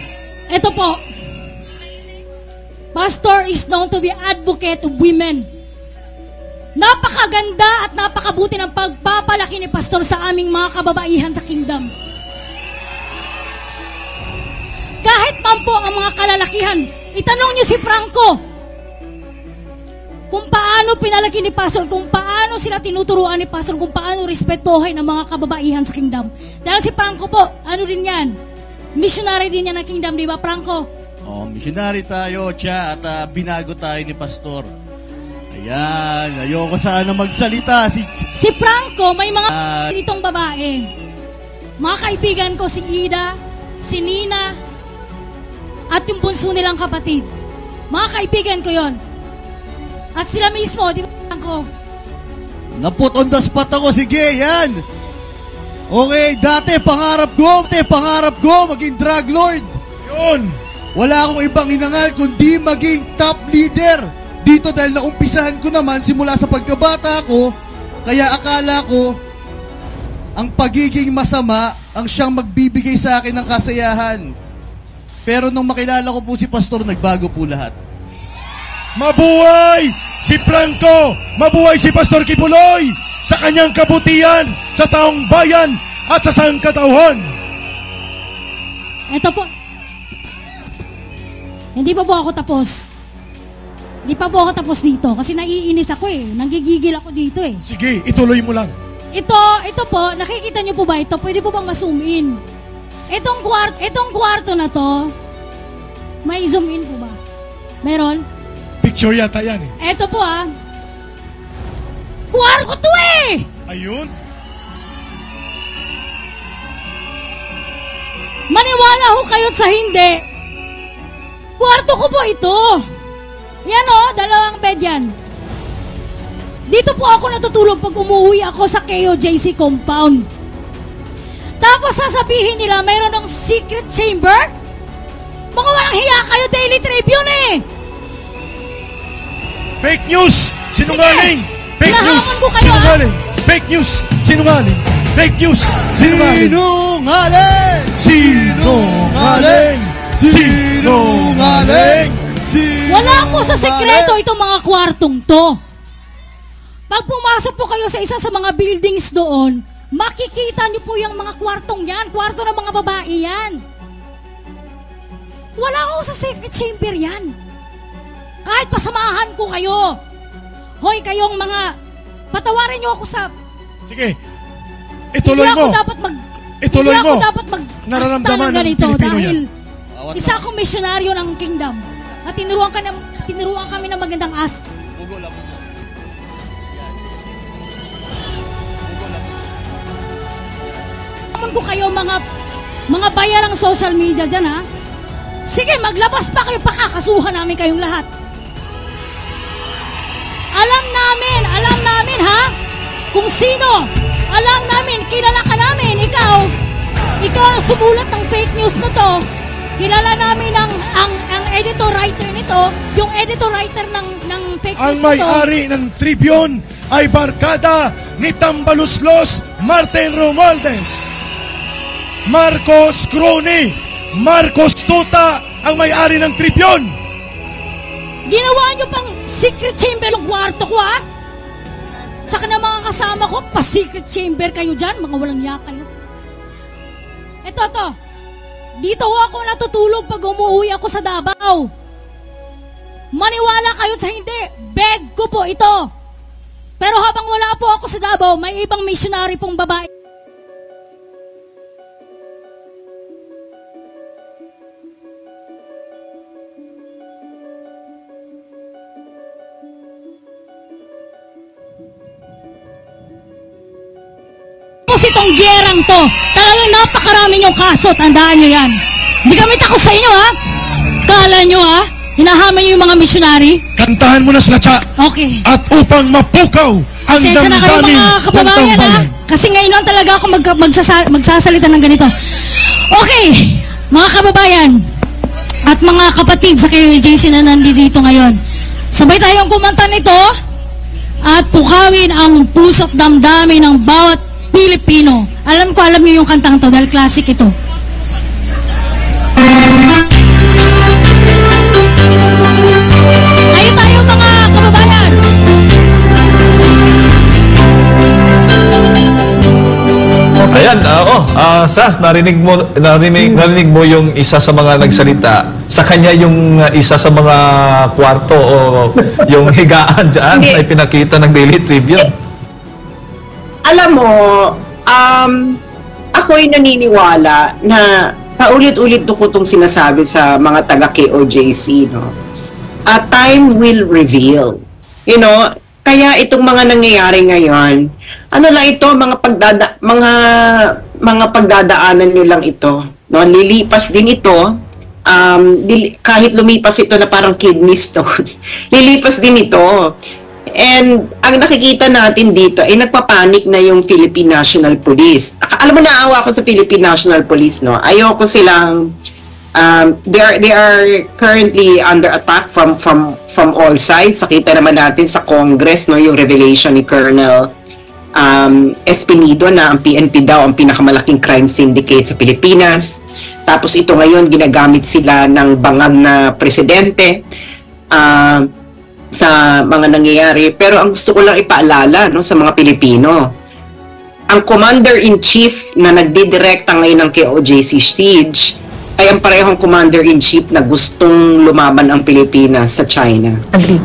Ito po, Pastor is known to be advocate of women. Napakaganda at napakabuti ng pagpapalaki ni Pastor sa aming mga kababaihan sa kingdom. kahit man po ang mga kalalakihan, itanong niyo si Franco kung paano pinalaki ni Pastor, kung paano sila tinuturuan ni Pastor, kung paano respetuhin ang mga kababaihan sa kingdom. Dahil si Franco po, ano din yan? Missionary din yan ng kingdom, di ba Franco?
Oh, missionary tayo, Cha, at binago tayo ni Pastor. Ayan, ayoko sana magsalita.
Si Franco, may mga ditong babae. Mga kaibigan ko, si Ida, si Nina, at yung bunso nilang kapatid. Mga kaibigan ko yon. At sila mismo, di ba Franco?
Naput on the spot ako, sige, yan. Okay, dati pangarap ko maging drug lord.
Yun!
Wala akong ibang hinangal kundi maging top leader dito dahil naumpisahan ko naman simula sa pagkabata ko, kaya akala ko ang pagiging masama ang siyang magbibigay sa akin ng kasayahan. Pero nung makilala ko po si Pastor, nagbago po lahat.
Mabuhay si Franco! Mabuhay si Pastor Kibuloy sa kanyang kabutihan sa taong bayan at sa sangkatauhan!
Ito po. Hindi pa po ako tapos. Hindi pa po ako tapos dito kasi naiinis ako eh. Nanggigigil ako dito eh.
Sige, ituloy mo lang.
Ito po, nakikita niyo po ba ito? Pwede po bang ma-zoom in? Itong kwarto na to, may zoom in po ba? Meron?
Picture yata yan eh.
Ito po kwarto to eh!
Ayun.
Maniwala ho kayo't sa hindi. Kwarto ko po ito. Yan dalawang bed yan. Dito po ako natutulog pag umuwi ako sa KOJC compound. Tapos sasabihin nila mayroon ng secret chamber? Mga walang hiya kayo, Daily Tribune eh!
Fake news! Sinungaling!
Sige.
Fake news!
Hinahamon ko kayo,
Sinungaling! Fake news! Sinungaling! Fake news! Sinungaling!
Sinungaling!
Sinungaling! Sinungaling!
Wala po sa sekreto itong mga kwartong to. Pag pumasok po kayo sa isa sa mga buildings doon, makikita niyo po yung mga kwartong yan. Kwarto ng mga babae yan. Wala ko sa secret chamber yan. Kahit pasamahan ko kayo. Hoy, kayong mga, patawarin niyo ako sa...
Sige, ituloy
Hindi
mo.
ako dapat
Ituloy
hindi
mo.
ako dapat
Nararamdaman ng
ganito
Pilipino
dahil
yan.
isa akong misyonaryo ng kingdom. At tinuruan kami ng magandang as.
Ugo lang.
Ko kayo mga bayarang social media dyan ha. Sige, maglabas pa kayo, pakakasuhan namin kayong lahat. Alam namin ha, kung sino. Alam namin, kilala ka namin, ikaw ang sumulat ng fake news na to. Kilala namin ang editor-writer nito, yung editor-writer ng fake
Ang
news na to.
may-ari ng Tribune ay barkada ni Tambaluslos Martin Romualdez. Marcos Crony, Marcos Tuta ang may-ari ng Tribune.
Ginawa nyo pang secret chamber ng kwarto ko ha? Tsaka na mga kasama ko, pa-secret chamber kayo dyan, mga walang yak kayo. Ito. Dito ako natutulog pag umuwi ako sa Davao. Maniwala kayo sa hindi, bed ko po ito. Pero habang wala po ako sa Davao, may ibang missionary pong babae. Tapos itong gyerang to, talagang napakarami niyong kaso, tandaan niyo yan. Hindi kami takot sa inyo ha. Kala niyo ha, hinahamay niyo yung mga missionary.
Kantahan mo na sila, Cha.
Okay.
At upang mapukaw ang
Pasensya na kayo
damdamin
mga
ng
kababayan ha.
tambayan.
Kasi ngayon lang talaga ako magsasalita ng ganito. Okay, mga kababayan at mga kapatid sa KJC na nandito ngayon. Sabay tayong kumanta nito at pukawin ang puso't damdamin ng bawat Pilipino. Alam niyo yung kantang to dahil classic ito. Tayo tayo mga kababayan.
Ayan. Ayan, Sas, narinig mo yung isa sa mga nagsalita. Sa kanya yung isa sa mga kwarto o yung higaan dyan ay pinakita ng Daily Tribune.
Alam mo, ako'y naniniwala na paulit-ulit ko itong sinasabi sa mga taga-KOJC, no? Time will reveal. You know, kaya itong mga nangyayari ngayon, ano lang ito, mga pagdadaanan nyo lang ito, no? Lilipas din ito, kahit lumipas ito na parang kidney stone, lilipas din ito. And ang nakikita natin dito ay nagpapanik na yung Philippine National Police. Alam mo, naawa ako sa Philippine National Police, no? Ayoko silang they are currently under attack from all sides. Nakita naman natin sa Congress, no, yung revelation ni Colonel Espinido na ang PNP daw ang pinakamalaking crime syndicate sa Pilipinas. Tapos ito ngayon ginagamit sila ng bangag na presidente sa mga nangyayari. Pero ang gusto ko lang ipaalala, no, sa mga Pilipino, ang Commander-in-Chief na nagdidirekta ngayon ng KOJC siege ay ang parehong Commander-in-Chief na gustong lumaban ang Pilipinas sa China.
Agree.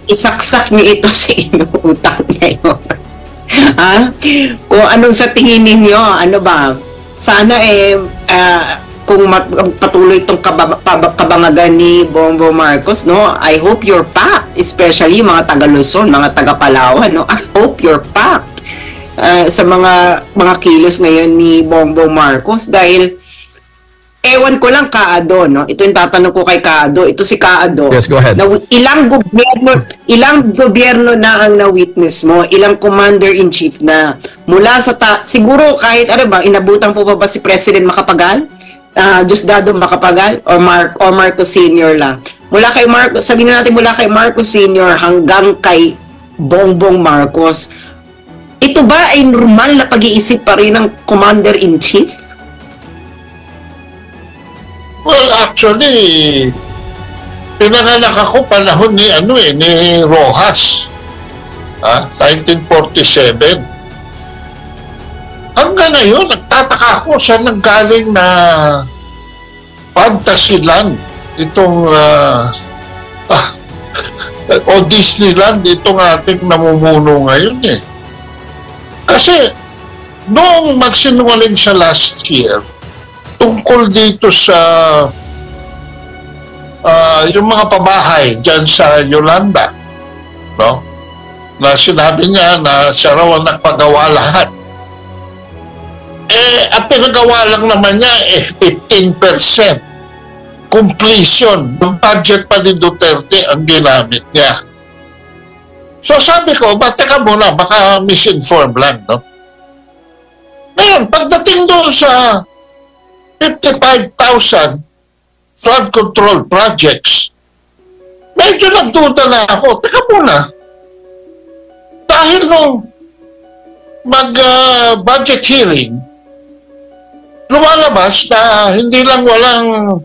Isaksak niyo ito sa inuutang ngayon. Ha? Kung anong sa tingin ninyo, ano ba? Sana kung patuloy itong kabangagan ni Bongbong Marcos, no? I hope you're packed, especially mga taga Luzon, mga taga Palawan, no? I hope you're packed sa mga kilos ngayon ni Bongbong Marcos dahil ewan ko lang, Kaado, no? Ito yung tatanong ko kay Kaado. Ito si Kaado.
Yes, go ahead.
Ilang gobyerno na ang na-witness mo? Ilang commander-in-chief na mula sa siguro kahit ano ba, inabutan po ba si President Macapagal? Diosdado Macapagal or Marcos Sr. lang? Mula kay Marcos, sabihin natin mula kay Marcos Sr. hanggang kay Bongbong Marcos. Ito ba ay normal na pag-iisip pa rin ng commander-in-chief?
Well, actually, pinanganak ako panahon ni Rojas. 1947. Hanggang ngayon, nagtataka ako saan nanggaling na Fantasyland itong o Disneyland itong ating namumuno ngayon eh. Kasi noong magsinungaling siya last year tungkol dito sa yung mga pabahay dyan sa Yolanda, no? Na sinabi niya na siya raw ang nagpagawa lahat. Ang pinagawa lang naman niya 15% completion ng budget pa ni Duterte ang ginamit niya. So sabi ko, teka muna, baka misinform lang, no? Ngayon, pagdating doon sa 55,000 flood control projects, medyo nagduda na ako. Teka muna, dahil nung mag-budget hearing, lumalabas na hindi lang walang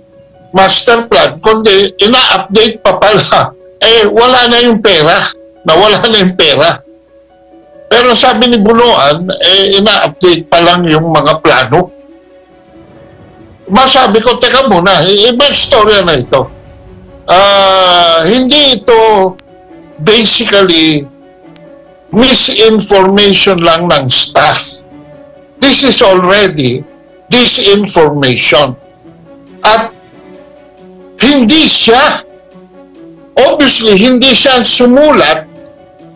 master plan, kundi ina-update pa pala. Wala na yung pera. Nawala na yung pera. Pero sabi ni Bunuan, ina-update pa lang yung mga plano. Masabi ko, teka muna, ibang storya na ito. Hindi ito basically misinformation lang ng staff. This is already disinformation. At hindi siya, obviously, hindi siya sumulat,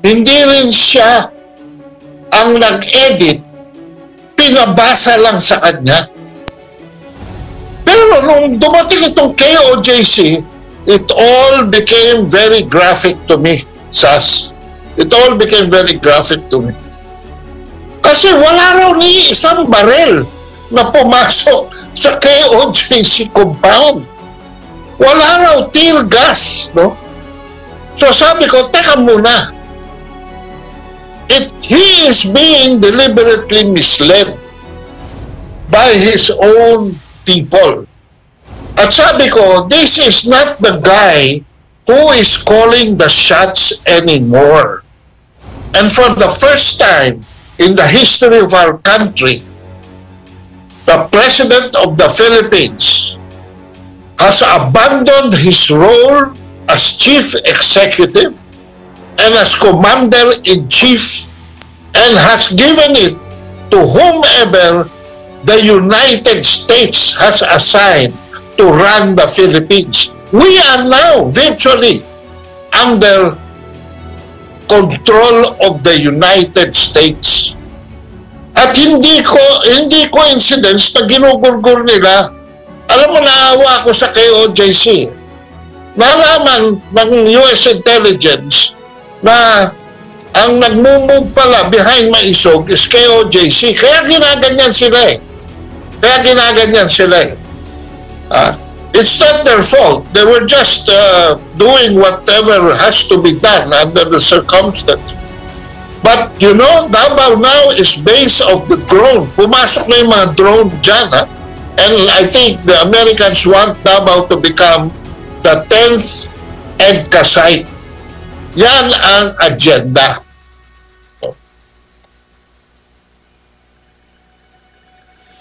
hindi rin siya ang nag-edit, pinabasa lang sa kanya. Pero nung dumating itong KOJC, it all became very graphic to me, Sas. It all became very graphic to me. Kasi wala raw ni isang barel na pumasok sa KOJC compound. Wala raw tear gas, no? So sabi ko, teka muna. He is being deliberately misled by his own people. At sabi ko, this is not the guy who is calling the shots anymore. And for the first time in the history of our country, the President of the Philippines has abandoned his role as Chief Executive and as Commander-in-Chief and has given it to whomever the United States has assigned to run the Philippines. We are now virtually under control of the United States. At hindi coincidence na ginugurgur nila. Alam mo, naawa ako sa KOJC. Nalaman ng US intelligence na ang nagmumove pala behind Maisog is KOJC. Kaya ginaganyan sila eh. It's not their fault. They were just doing whatever has to be done under the circumstance. But you know, Davao now is base of the drone. Pumasok na yung mga drone dyan, ha? And I think the Americans want Davao to become the 10th EDCA site. Yan ang agenda.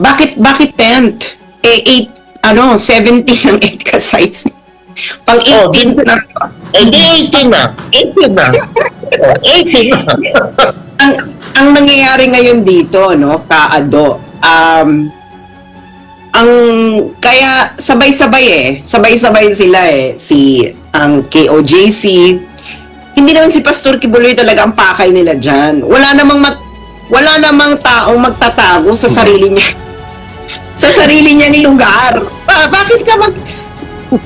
Bakit 10th? 17 ang EDCA sites. Pang 18 na.
Hindi 18 na. 18 na. 18 na.
ang nangyayari ngayon dito, no, Kaado, kaya sabay-sabay sila ang KOJC. Hindi naman si Pastor Kibuloy talaga ang pakay nila dyan. Wala namang taong magtatago sa sarili niya. Sa sarili niyang lugar. Bakit ka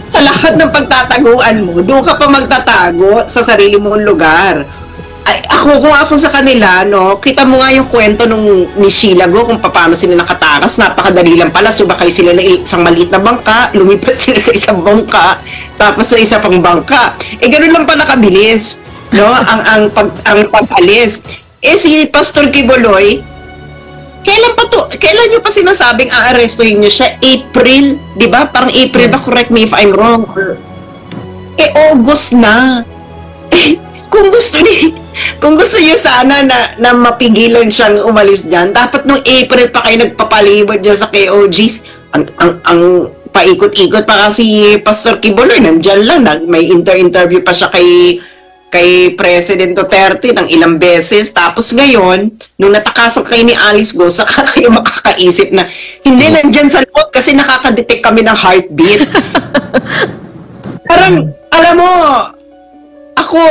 sa lahat ng pagtataguan mo, doon ka pa magtatago sa sarili mong lugar? Kung ako sa kanila, no, kita mo nga yung kwento ni Shilago kung paano sila nakatakas. Napakadali lang pala. Subakay sila ng isang maliit na bangka, lumipat sila sa isang bangka, tapos sa isa pang bangka. Ganun lang pala kabilis, no, ang pag-alis. Si Pastor Kibuloy, kailan nyo pa sinasabing aarestuhin nyo siya? April, di ba? Parang April ba? Correct me if I'm wrong. August na. Kung gusto niyo sana na mapigilan siyang umalis dyan, dapat nung April pa kayo nagpapalibot dyan sa KOGs. Ang paikot-ikot pa kasi Pastor Kibuloy, nandyan lang, may interview pa siya kay President Duterte ng ilang beses. Tapos ngayon, nung natakasan kayo ni Alice Go, saka kayo makakaisip na hindi, nandyan sa likod kasi nakaka-detect kami ng heartbeat. Parang, alam mo, ako,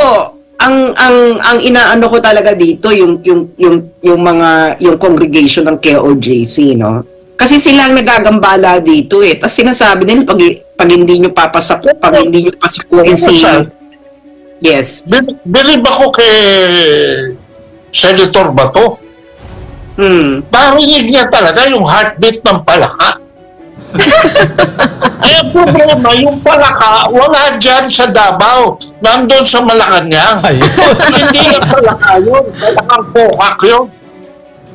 ang inaano ko talaga dito yung congregation ng KOJC, no? Kasi sila ang nagagambala dito eh. Tapos sinasabi nila pag hindi nyo papasok, pag hindi nyo pasukuin si... Yes.
Bilib ako kay Senator Bato. Narinig niya talaga yung heartbeat ng palaka. Problema, yung palaka, wala dyan sa Davao. Nandun sa Malacanang. Hindi yung palaka yun. Palakang pokak yun.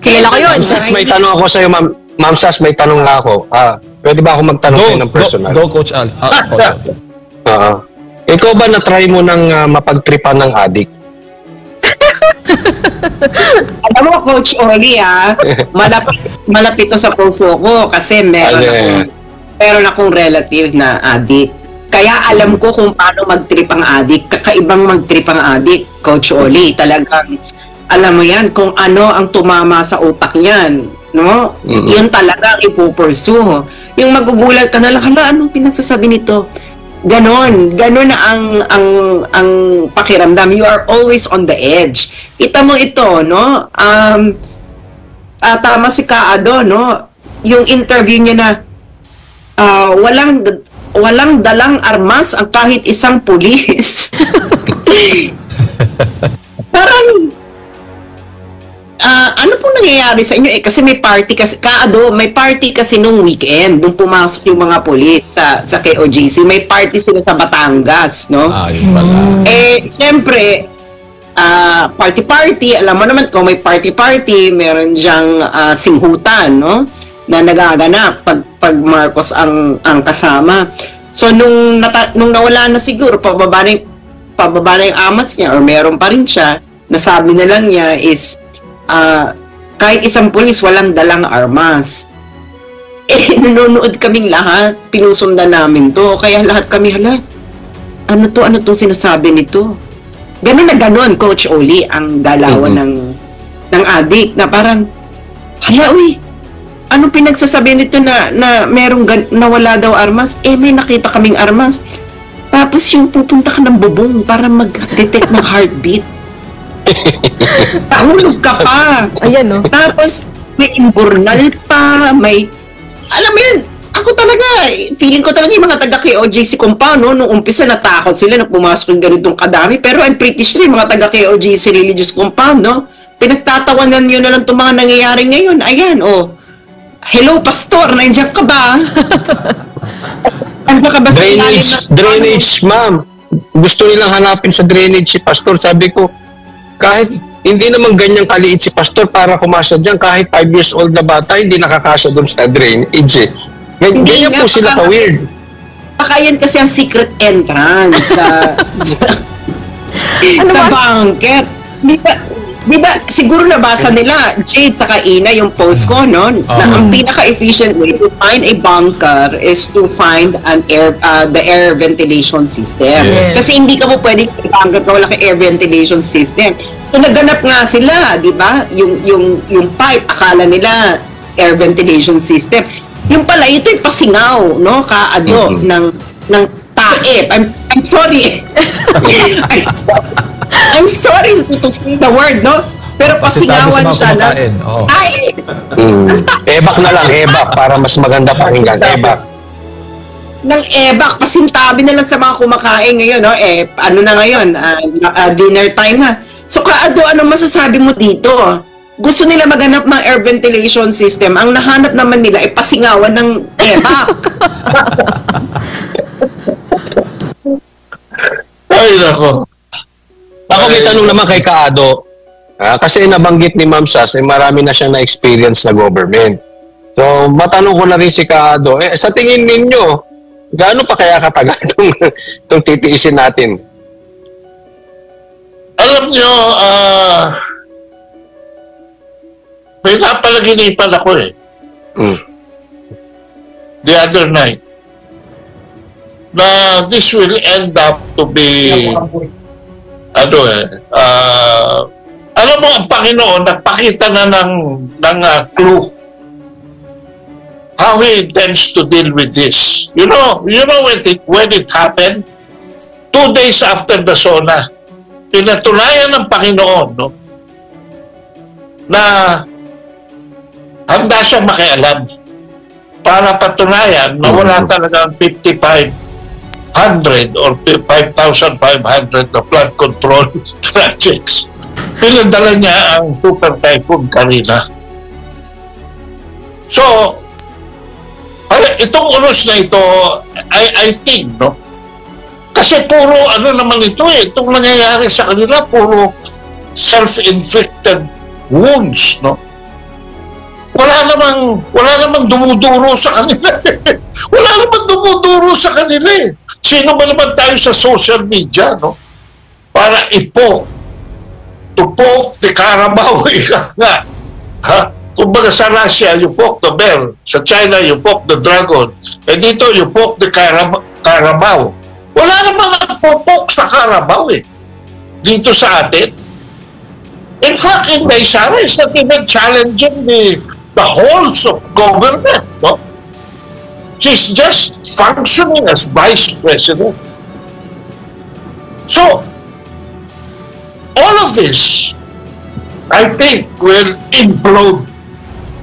Kilala ko yun. Sas, may tanong ako sa'yo, Ma'am Sas, may tanong na ako. Pwede ba ako magtanong sa'yo ng personal?
Go, Coach Al.
Ikaw ba na-try mo ng mapagtripan ng adik?
Alam mo, Coach Oli, malapit to sa puso ko kasi meron akong relative na adik. Kaya alam ko kung paano mag-trip ang adik. Kakaibang mag-trip ang adik, Coach Oli. Talagang, alam mo yan, kung ano ang tumama sa utak niyan, no? Yun talaga ang ipupursue. Yung magugulat ka na lang, anong pinagsasabi nito? Ganon na ang pakiramdam. You are always on the edge. Kita mo ito, no? Tama si Kaado, no? Yung interview niya na walang dalang armas ang kahit isang pulis. Parang ano pong nangyayari sa inyo? Kasi may party kasi, Kaado, may party kasi nung weekend, nung pumasok yung mga polis sa KOJC, may party sila sa Batangas, no?
Yun pala.
Siyempre, party, alam mo naman kung may party, meron diyang singhutan, no? Na nagaganap pag Marcos ang kasama. So, nung nawala na siguro, pababa na yung amats niya, or meron pa rin siya, nasabi na lang niya is, kahit isang pulis walang dalang armas. Eh, nanonood kaming lahat. Pinusundan namin to. Kaya lahat kami, hala, ano to sinasabi nito? Ganun na ganun, Coach Oli, ang galawan ng adik na parang, hala, uy, anong pinagsasabi nito na merong nawala daw armas? Eh, may nakita kaming armas. Tapos yung pupunta ka ng bubong para mag-detect ng heartbeat. Tahulog ka pa.
Ayan, no?
Tapos, may imburnal pa, may... Alam mo yun, ako talaga, feeling ko talaga yung mga taga-KOJC compound, no? Nung umpisa, natakot sila nung pumasok yung ganitong kadami. Pero I'm pretty sure yung mga taga-KOJC religious compound, no? Pinagtatawanan nyo na lang itong mga nangyayari ngayon. Ayan, oh. Hello, pastor, nandiyan ka ba? Nandiyan ka ba sa
Drainage, ma'am. Gusto nilang hanapin sa drainage si pastor. Sabi ko, kahit hindi naman ganyang kaliit si pastor para kumasa dyan, kahit 5 years old na bata, hindi nakakasa doon sa drainage eh. Ganyan po sila ka-weird.
Baka yan kasi ang secret entrance sa bunker. Di ba, siguro nabasa nila, Jade saka Ina, yung post ko, no? Na ang pinaka-efficient way to find a bunker is to find the air ventilation system.
Yes.
Kasi hindi ka mo pwedeng bunker ka wala ka air ventilation system. So naganap nga sila, di ba? Yung pipe, akala nila air ventilation system. Yung pala, ito'y pasingaw, no? Kaado ng tae. I'm sorry. I'm sorry to say the word, no? Pero pasingawan siya na. Ay!
Ebak na lang, ebak, para mas maganda pakinggan. Ebak.
Ng ebak, pasintabi na lang sa mga kumakain ngayon, no? Eh, ano na ngayon? Dinner time na. So, Kaado, ano masasabi mo dito? Gusto nila maganap ng air ventilation system. Ang nahanap naman nila ay pasingawan ng ebak.
Ay, nako.
Ako may tanong naman kay Kaado. Kasi nabanggit ni Ma'am Sas, marami na siyang na-experience na government. So, matanong ko na rin si Kaado, sa tingin ninyo, gaano pa kaya katagal itong titiisin natin?
Alam nyo, may napalaginipan ako the other night na this will end up to be alam mo, ang Panginoon nagpakita na ng clue how He intends to deal with this. You know when it happened, 2 days after the SONA, pinatunayan ng Panginoon, no, na handa siyang makialam para patunayan na wala talagang 5,500 or 5,500 na flood control projects. Pinadala niya ang Super Typhoon Karina. So, itong unos na ito, I think, no? Kasi puro, naman ito itong nangyayari sa kanila, puro self-inflicted wounds, no? Wala namang dumuduro sa kanila. Wala namang dumuduro sa kanila eh. Sino ba naman tayo sa social media, no? Para to poke the Carabao, ika nga. Ha? Kumbaga sa Russia, you poke the bear. Sa China, you poke the dragon. Eh dito, you poke the Carabao. Wala namang nagpo-poke sa Carabao eh. Dito sa atin. In fact, Inday Sara is not even challenging the halls of government, no? She's just functioning as vice president. So, all of this, I think, will implode.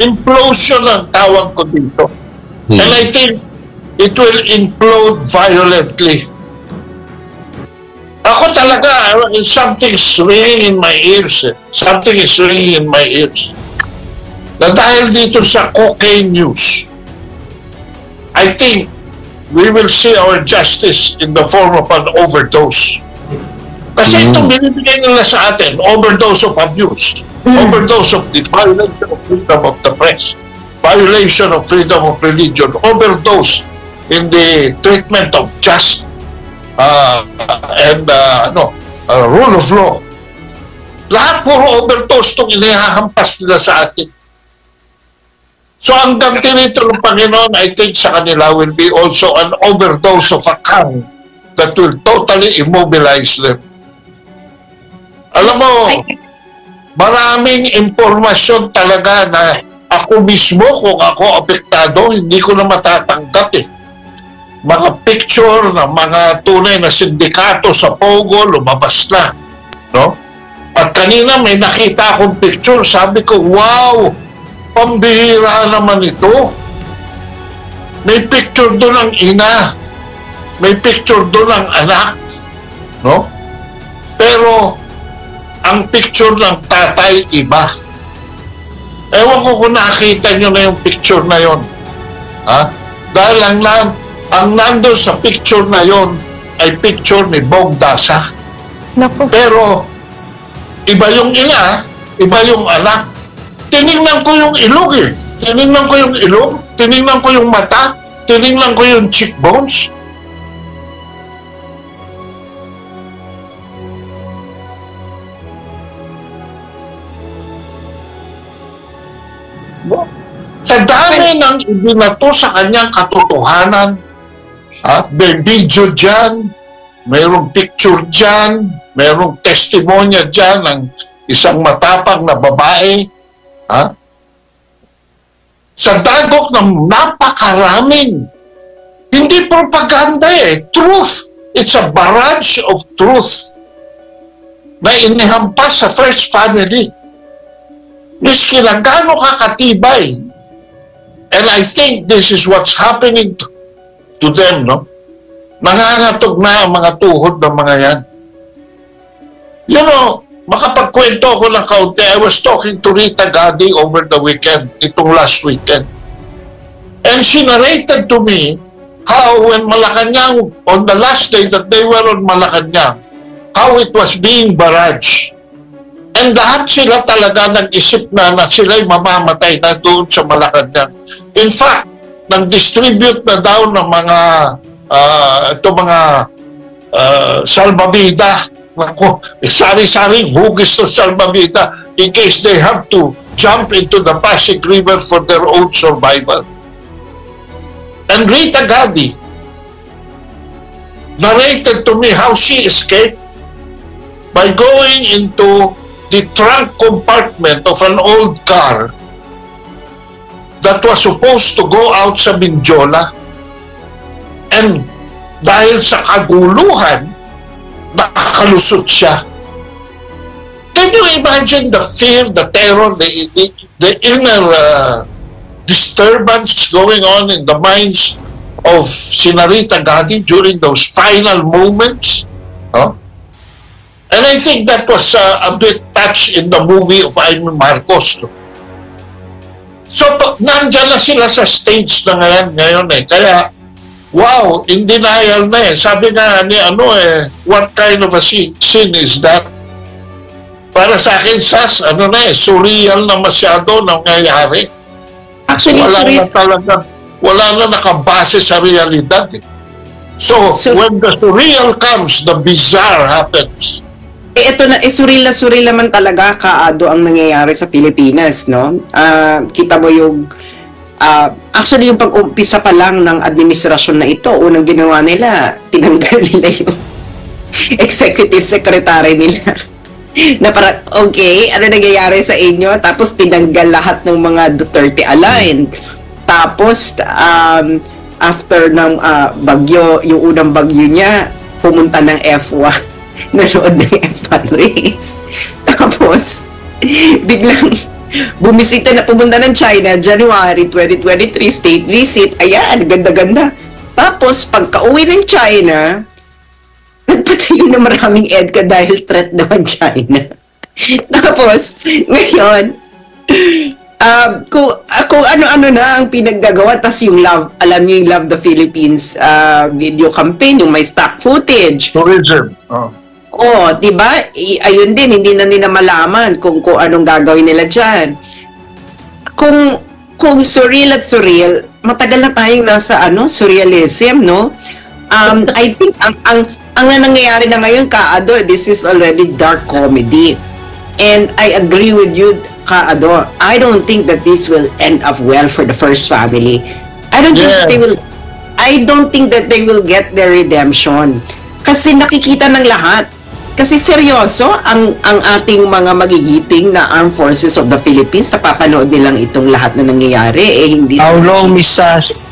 Implosion ang tawag ko dito. And I think it will implode violently. Ako talaga, something's ringing in my ears. Something is ringing in my ears. Na dahil dito sa cocaine news, I think we will see our justice in the form of an overdose. Kasi itong binibigay nila sa atin, overdose of abuse, overdose of the violation of freedom of the press, violation of freedom of religion, overdose in the treatment of just and rule of law. Lahat puro overdose itong inihahampas nila sa atin. So ang ganti nito ng Panginoon, I think sa kanila will be also an overdose of account that will totally immobilize them. Alam mo, maraming impormasyon talaga na ako mismo, kung ako apektado, hindi ko na matatanggap eh. Mga picture ng mga tunay na sindikato sa Pogo, lumabas na. No? At kanina may nakita akong picture, sabi ko, wow, pambihira naman ito. May picture doon ng ina. May picture doon ng anak. No? Pero, ang picture ng tatay, iba. Ewan ko kung nakita nyo na yung picture na yon. Ha? Dahil ang nandun sa picture na yon ay picture ni Bong Dasa.
Naku.
Pero, iba yung ina, iba yung anak. Tinignan ko yung ilog eh. Tinignan ko yung ilog, tinignan ko yung mata, tinignan ko yung cheekbones. Sa dami ng ibinato sa kanyang katotohanan, may video dyan, mayroong picture dyan, mayroong testimonya dyan ng isang matapang na babae, sa dagok ng napakaraming, hindi propaganda eh, truth. It's a barrage of truth na inihampas sa First Family. Miski lang gaano kakatibay. And I think this is what's happening to them, no? Nangangatog na ang mga tuhod ng mga yan. You know, makapagkwento ako ng kaunti. I was talking to Rita Gadi over the weekend, itong last weekend. And she narrated to me how when Malacanang, on the last day that they were on Malacanang, how it was being barraged. And lahat sila talaga nag-isip na sila'y mamamatay na doon sa Malacanang. In fact, nag-distribute na daw ng mga salbabida. Sari-saring hugis ng salbabida in case they have to jump into the Pasig River for their own survival. And Rita Gadi narrated to me how she escaped by going into the trunk compartment of an old car that was supposed to go out sa Mindiola. And dahil sa kaguluhan, nakakalusot siya. Can you imagine the fear, the terror, the inner disturbance going on in the minds of Sinarita Gadi during those final moments? Huh? And I think that was a bit touched in the movie of Jaime Marcos. No? So, nandyan na sila sa stage na ngayon eh. Kaya, wow, in denial na eh. Sabi nga ni what kind of a sin is that? Para sa akin, Sas, surreal na masyado nangyayari.
Actually,
wala na nakabase sa realidad eh. So, when the surreal comes, the bizarre happens.
Ito na, surreal naman talaga, Kaado, ang nangyayari sa Pilipinas, no? Kita mo yung, actually yung pag-umpisa pa lang ng administrasyon na ito, unang ginawa nila, tinanggal nila yung executive secretary nila. Na parang, okay, ano nangyayari sa inyo? Tapos tinanggal lahat ng mga Duterte aligned. Tapos, after ng bagyo, yung unang bagyo niya, pumunta ng F1. Nanood ng F1 race. Tapos, biglang bumisita na, pumunta ng China, January 2023, state visit. Ayan, ganda-ganda. Tapos, pagka-uwi ng China, nagpatayo na maraming EDCA dahil threat daw ang China. Tapos, ngayon, kung ano-ano na ang pinaggagawa, tas yung Love, alam niyo yung Love the Philippines video campaign, yung may stock footage.
Tourism.
Diba? Ayun din, hindi na nila malaman kung anong gagawin nila dyan. Kung surreal at surreal, matagal na tayong nasa surrealism, no? I think ang nangyayari na ngayon, Kaado, this is already dark comedy. And I agree with you, Kaado. I don't think that this will end up well for the First family. I don't think that they will get their redemption. Kasi nakikita ng lahat. Kasi seryoso ang ating mga magigiting na Armed Forces of the Philippines, napapanood nilang itong lahat na nangyayari, hindi
How long, Miss Sas?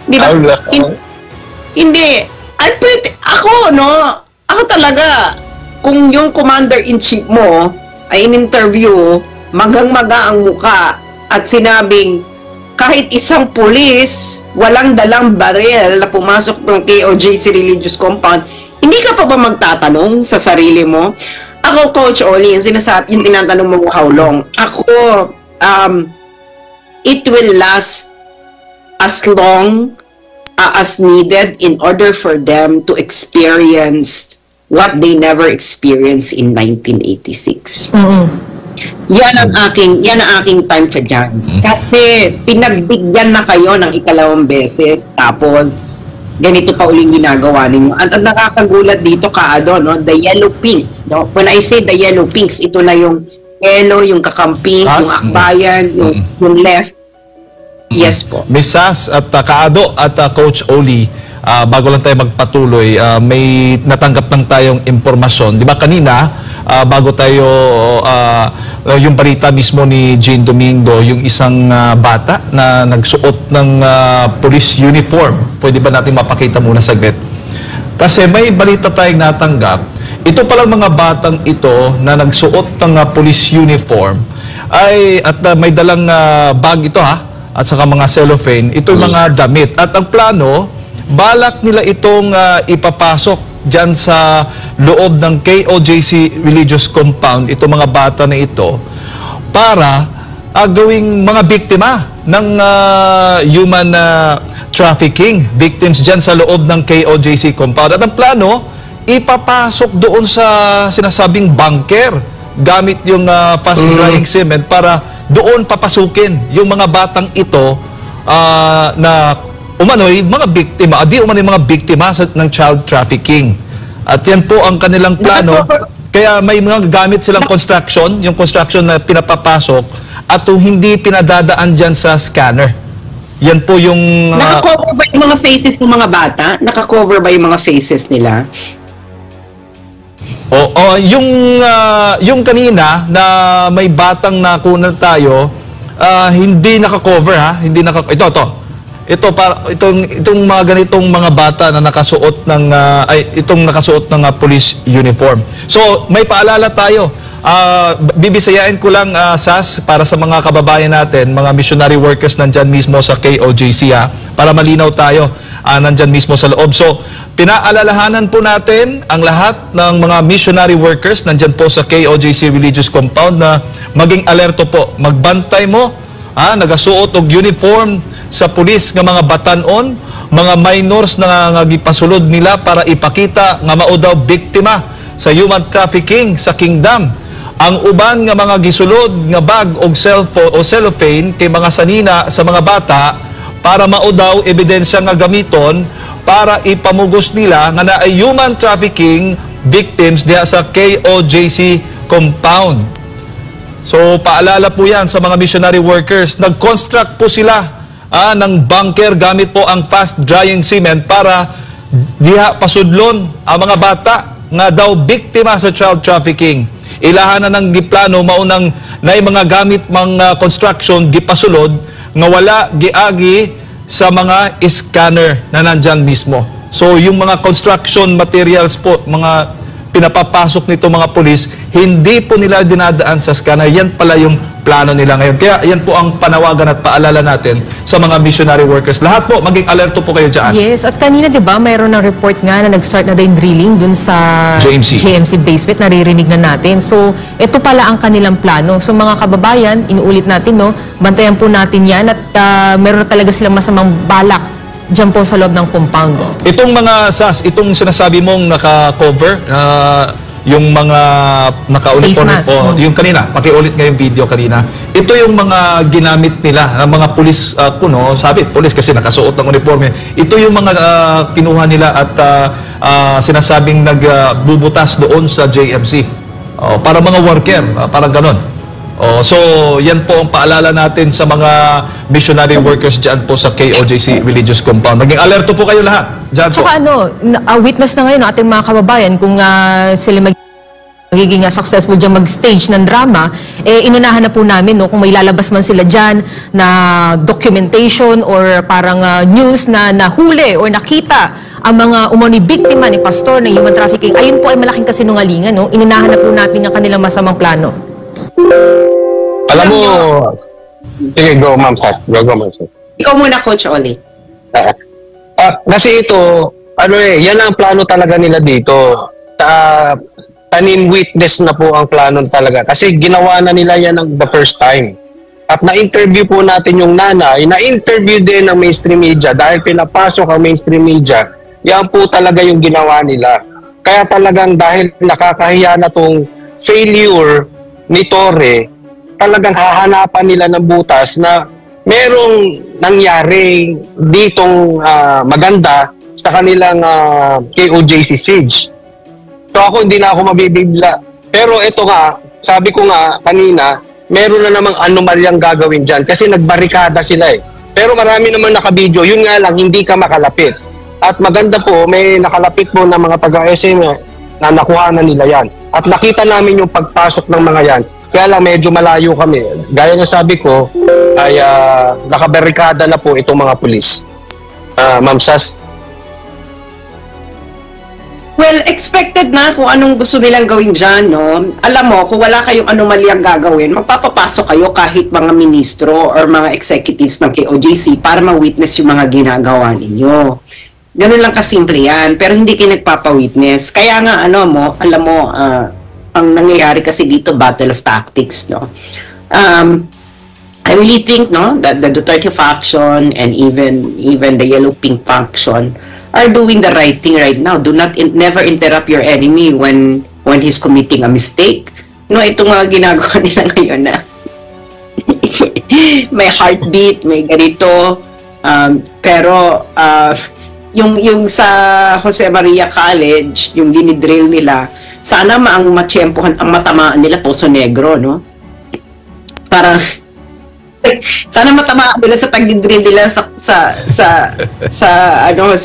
Di ba? Hindi. Ako talaga, kung yung commander-in-chief mo ay in-interview, magang-maga ang muka at sinabing kahit isang pulis, walang dalang baril na pumasok ng KOJC religious compound, hindi ka pa ba magtatanong sa sarili mo? Ako, Coach Oli, yung tinatanong mo how long? Ako, it will last as long as needed in order for them to experience what they never experienced in 1986. Yan ang aking time sa dyan. Kasi pinagbigyan na kayo ng ikalawang beses, tapos ganito pa uling ginagawa ninyo. At ang nakakagulat dito, Kaado, no? The yellow pinks. No? When I say the yellow pinks, ito na yung yellow, yung kakamping, yung akbayan, yung left. Yes po.
Miss Sas at Kaado at Coach Oli, bago lang tayo magpatuloy, may natanggap lang tayong impormasyon. Di ba kanina, bago tayo, yung balita mismo ni Jane Domingo, yung isang bata na nagsuot ng police uniform. Pwede ba natin mapakita muna saglit? Kasi may balita tayong natanggap. Ito palang mga batang ito na nagsuot ng police uniform at may dalang bag ito at saka mga cellophane. Ito yung mga damit. At ang plano, balak nila itong ipapasok dyan sa loob ng KOJC Religious Compound, itong mga bata na ito, para gawing mga biktima ng human trafficking, victims dyan sa loob ng KOJC Compound. At ang plano, ipapasok doon sa sinasabing bunker gamit yung fast-drying cement para doon papasukin yung mga batang ito na umano'y mga biktima, mga biktima ng child trafficking. At yan po ang kanilang plano. Kaya may mga gamit silang construction, yung construction na pinapapasok, at hindi pinadadaan dyan sa scanner. Yan po yung...
Naka-cover ba yung mga faces ng mga bata? Naka-cover ba yung mga faces nila?
Yung kanina na may batang nakunan tayo, hindi naka-cover itong mga ganitong mga bata na nakasuot ng police uniform. So may paalala tayo. Bibisayain ko lang, Sas, para sa mga kababayan natin, mga missionary workers nandyan mismo sa KOJC, para malinaw tayo, nandyan mismo sa loob. So pinaalalahanan po natin ang lahat ng mga missionary workers nandyan po sa KOJC Religious Compound na maging alerto po. Magbantay mo, nagasuot og uniform sa pulis nga mga batanon, mga minors na nagipasulod nila para ipakita nga mao daw biktima sa human trafficking sa kingdom. Ang uban nga mga gisulod nga bag og cellophane kay mga sanina sa mga bata para mao daw ebidensya nga gamiton para ipamugos nila nga naay human trafficking victims diha sa KOJC compound. So paalala po yan sa mga missionary workers. Nag-construct po sila ng bunker gamit po ang fast-drying cement para diha pasudlon ang mga bata nga daw biktima sa child trafficking. Ilahan na ng giplano maunang naay mga gamit mga construction gipasulod nga wala giagi sa mga scanner na nandyan mismo. So yung mga construction materials po, mga pinapapasok nito mga pulis, hindi po nila dinadaan sa scanner. Yan pala yung plano nila ngayon. Kaya yan po ang panawagan at paalala natin sa mga missionary workers. Lahat po, maging alerto po kayo dyan.
Yes, at kanina diba, mayroon ng report nga na nag-start na din drilling dun sa JMC basement, naririnig na natin. So, ito pala ang kanilang plano. So, mga kababayan, inuulit natin, no, bantayan po natin yan at meron talaga silang masamang balak dyan po sa loob ng compound.
Itong mga SAS, itong sinasabi mong naka-cover, yung mga naka-uniform, yung kanina, pakiulit nga yung video kanina, ito yung mga ginamit nila, ng mga pulis, sabi, pulis kasi nakasuot ng uniforme, ito yung mga kinuha nila at sinasabing nagbubutas doon sa JMC. para mga worker, parang ganon. So, yan po ang paalala natin sa mga missionary workers dyan po sa KOJC Religious Compound. Maging alerto po kayo lahat dyan po.
Tsaka witness na ngayon ng ating mga kababayan kung sila magiging successful dyan mag-stage ng drama, inunahan na po namin kung may lalabas man sila dyan na documentation or parang news na nahuli or nakita ang mga umano'y biktima ni Pastor ng human trafficking. Ayun po ay malaking kasinungalingan. Inunahan na po natin ang kanilang masamang plano.
Alam mo, sige, go, Ma'am Pat. Go, Ma'am Pat.
Ikaw muna, Coach Oli.
Kasi ito, yan ang plano talaga nila dito. Tanin witness na po ang plano talaga. Kasi ginawa na nila yan the first time. At na-interview po natin yung nanay, na-interview din ng mainstream media dahil pinapasok ang mainstream media. Yan po talaga yung ginawa nila. Kaya talagang dahil nakakahiya na tong failure ni Torre, talagang hahanapan nila ng butas na merong nangyari ditong maganda sa kanilang KOJC siege. So ako hindi na ako mabibigla. Pero ito nga, sabi ko nga kanina, meron na namang anomalyang gagawin dyan kasi nagbarikada sila eh. Pero marami naman nakabidyo, yun nga lang, hindi ka makalapit. At maganda po, may nakalapit po na mga taga-SM na nakuha na nila yan. At nakita namin yung pagpasok ng mga yan. Kaya lang medyo malayo kami. Gaya nga sabi ko, ay nakabarikada na po itong mga pulis. Ma'am Sas?
Well, expected na kung anong gusto nilang gawin dyan, no? Alam mo, kung wala kayong anomalyang gagawin, magpapapasok kayo kahit mga ministro or mga executives ng KOJC para ma-witness yung mga ginagawa ninyo. Ganun lang kasimple yan. Pero hindi kayo nagpapa-witness. Kaya nga, alam mo, ang nangyayari kasi dito, battle of tactics, no? I really think, no, that the Duterte faction and even the Yellow-Pink faction are doing the right thing right now. Do not never interrupt your enemy when he's committing a mistake. No, itong mga ginagawa nila ngayon na may heartbeat, may ganito, pero yung sa Jose Maria College, yung dinidrill nila, sana ang matsyempohan, ang matamaan nila Poso Negro, no? Parang sana matamaan nila sa pag-drill nila sa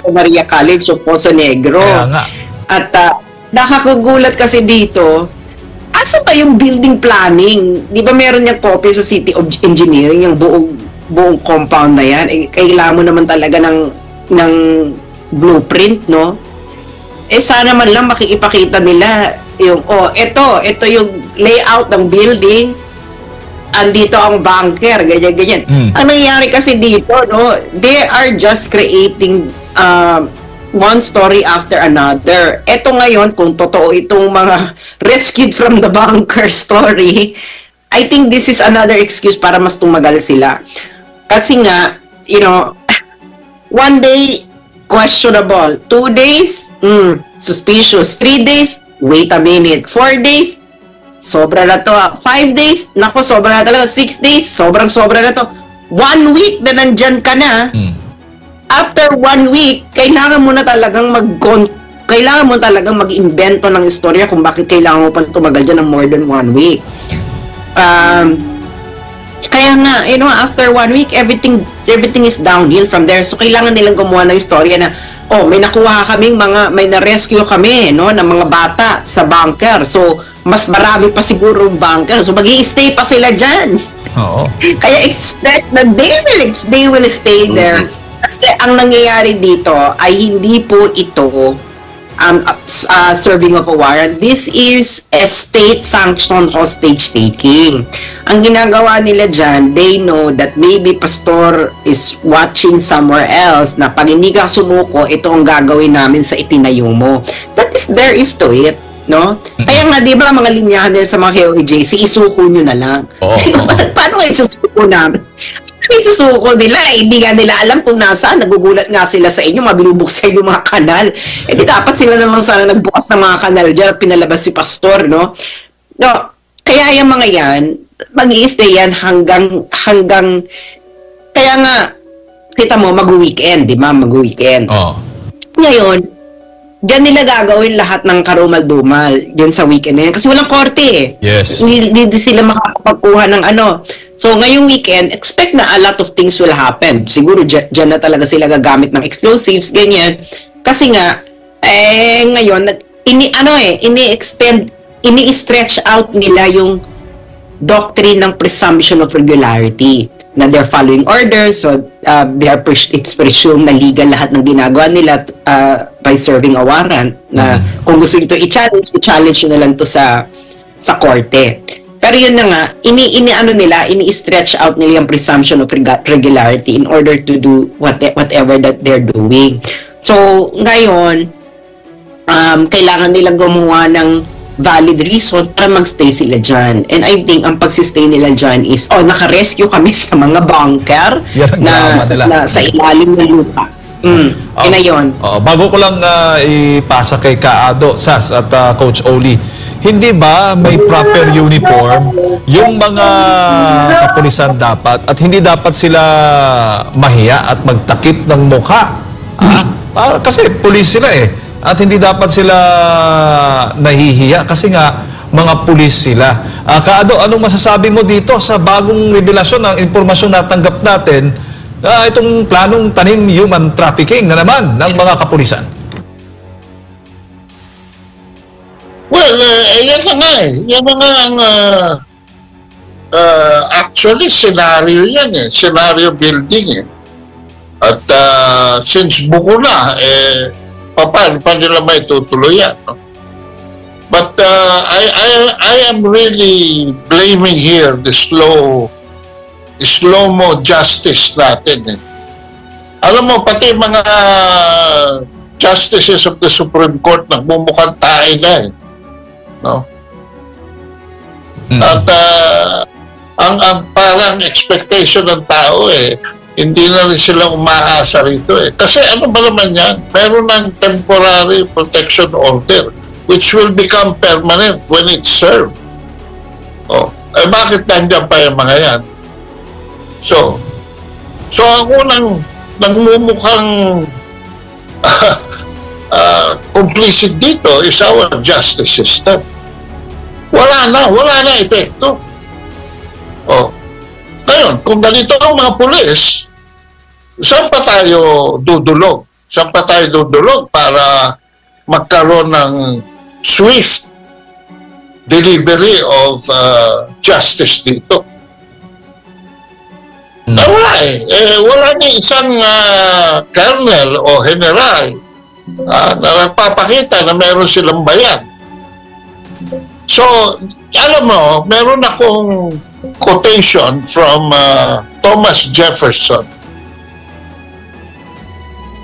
Maria College o Poso Negro. At nakakagulat kasi dito, asa ba yung building planning? Di ba meron niyang copy sa City of Engineering, yung buong compound na yan? Kailangan mo naman talaga ng blueprint, no? Sana man lang makikipakita nila yung, ito yung layout ng building, andito ang bunker, ganyan. Ang nangyayari kasi dito, no, they are just creating one story after another. Ito ngayon, kung totoo itong mga rescued from the bunker story, I think this is another excuse para mas tumagal sila. Kasi nga, one day, questionable. 2 days, suspicious. 3 days, wait a minute. 4 days, sobra na to. 5 days, nako, sobra na talaga. 6 days, sobrang-sobra na to. 1 week na nandyan ka na. After 1 week, kailangan mo na talagang mag-invento ng istorya kung bakit kailangan mo pa tumagal dyan ng more than 1 week. Kaya nga, after 1 week, everything is downhill from there. So, kailangan nilang gumawa ng istorya na, may nakuha kaming may na-rescue kami, no, ng mga bata sa bunker. So, mas marami pa siguro bunker. So, mag-i-stay pa sila dyan. Oo. Kaya expect na they will stay there. Kasi ang nangyayari dito ay hindi po ito serving of a warrant. This is a state-sanctioned hostage-taking. Ang ginagawa nila dyan, they know that maybe Pastor is watching somewhere else na pag hindi ka sumuko, ito ang gagawin namin sa itinayo mo. There is to it, no? Kaya nga, di ba, mga linyahan nila sa mga KOJC, isuko nyo na lang. Paano nga isusuko namin? Isusuko nila, hindi nga nila alam kung nasaan, nagugulat nga sila sa inyo, mabinubuksan yung mga kanal. Di dapat sila naman sana nagbukas ng mga kanal dyan at pinalabas si Pastor, no? No, kaya yung mga yan, mag-i-stay yan hanggang, kaya nga, kita mo, mag-weekend, di ba? Mag-weekend. Ngayon, diyan nila gagawin lahat ng karumal-dumal yun sa weekend na yan. Kasi walang korte eh.
Yes.
Hindi sila makakapagkuha ng ano. So, ngayong weekend, expect na a lot of things will happen. Siguro dyan na talaga sila gagamit ng explosives, ganyan. Kasi nga, ngayon, ini-stretch out nila yung doctrine ng presumption of regularity na they're following orders, so it's presumed na legal lahat ng ginagawa nila by serving a warrant na kung gusto ito i-challenge na lang to sa korte. Pero yun na nga, ini-stretch out nila yung presumption of regularity in order to do whatever that they're doing. So, ngayon, kailangan nilang gumawa ng valid reason para magstay sila dyan. And I think ang pagsistay nila dyan is, naka-rescue kami sa mga bunker na sa ilalim ng lupa. Yun na yun.
Bago ko lang ipasa kay Kaado, Sas at Coach Oli, hindi ba may proper uniform yung mga kapulisan dapat at hindi dapat sila mahiya at magtakip ng mukha? Kasi pulis sila eh. At hindi dapat sila nahihiya kasi nga mga pulis sila. Kaado, anong masasabi mo dito sa bagong revelasyon ng impormasyon na tanggap natin itong planong tanim human trafficking na naman ng mga kapulisan?
Well, yan na nga eh. Yan na nga ang actually scenario yan eh. Scenario building eh. At since buko na paano pa nila may tutuloy yan, no? But I am really blaming here the slow-mo justice natin. Alam mo, pati mga justices of the Supreme Court nagmumukhang tae na eh. No? At ang parang expectation ng tao hindi na rin sila umaasa rito eh. Kasi ano ba naman yan? Meron ng temporary protection order which will become permanent when it's served. Bakit nandiyan pa yung mga yan? So ako nagmumukhang complicit dito is our justice system. Wala na epekto. Ngayon, kung ganito ang mga pulis, saan pa tayo dudulog? Saan pa tayo dudulog para magkaroon ng swift delivery of justice dito? Wala wala ni isang colonel o general na nagpapakita na meron silang bayan. So, alam mo, meron akong quotation from Thomas Jefferson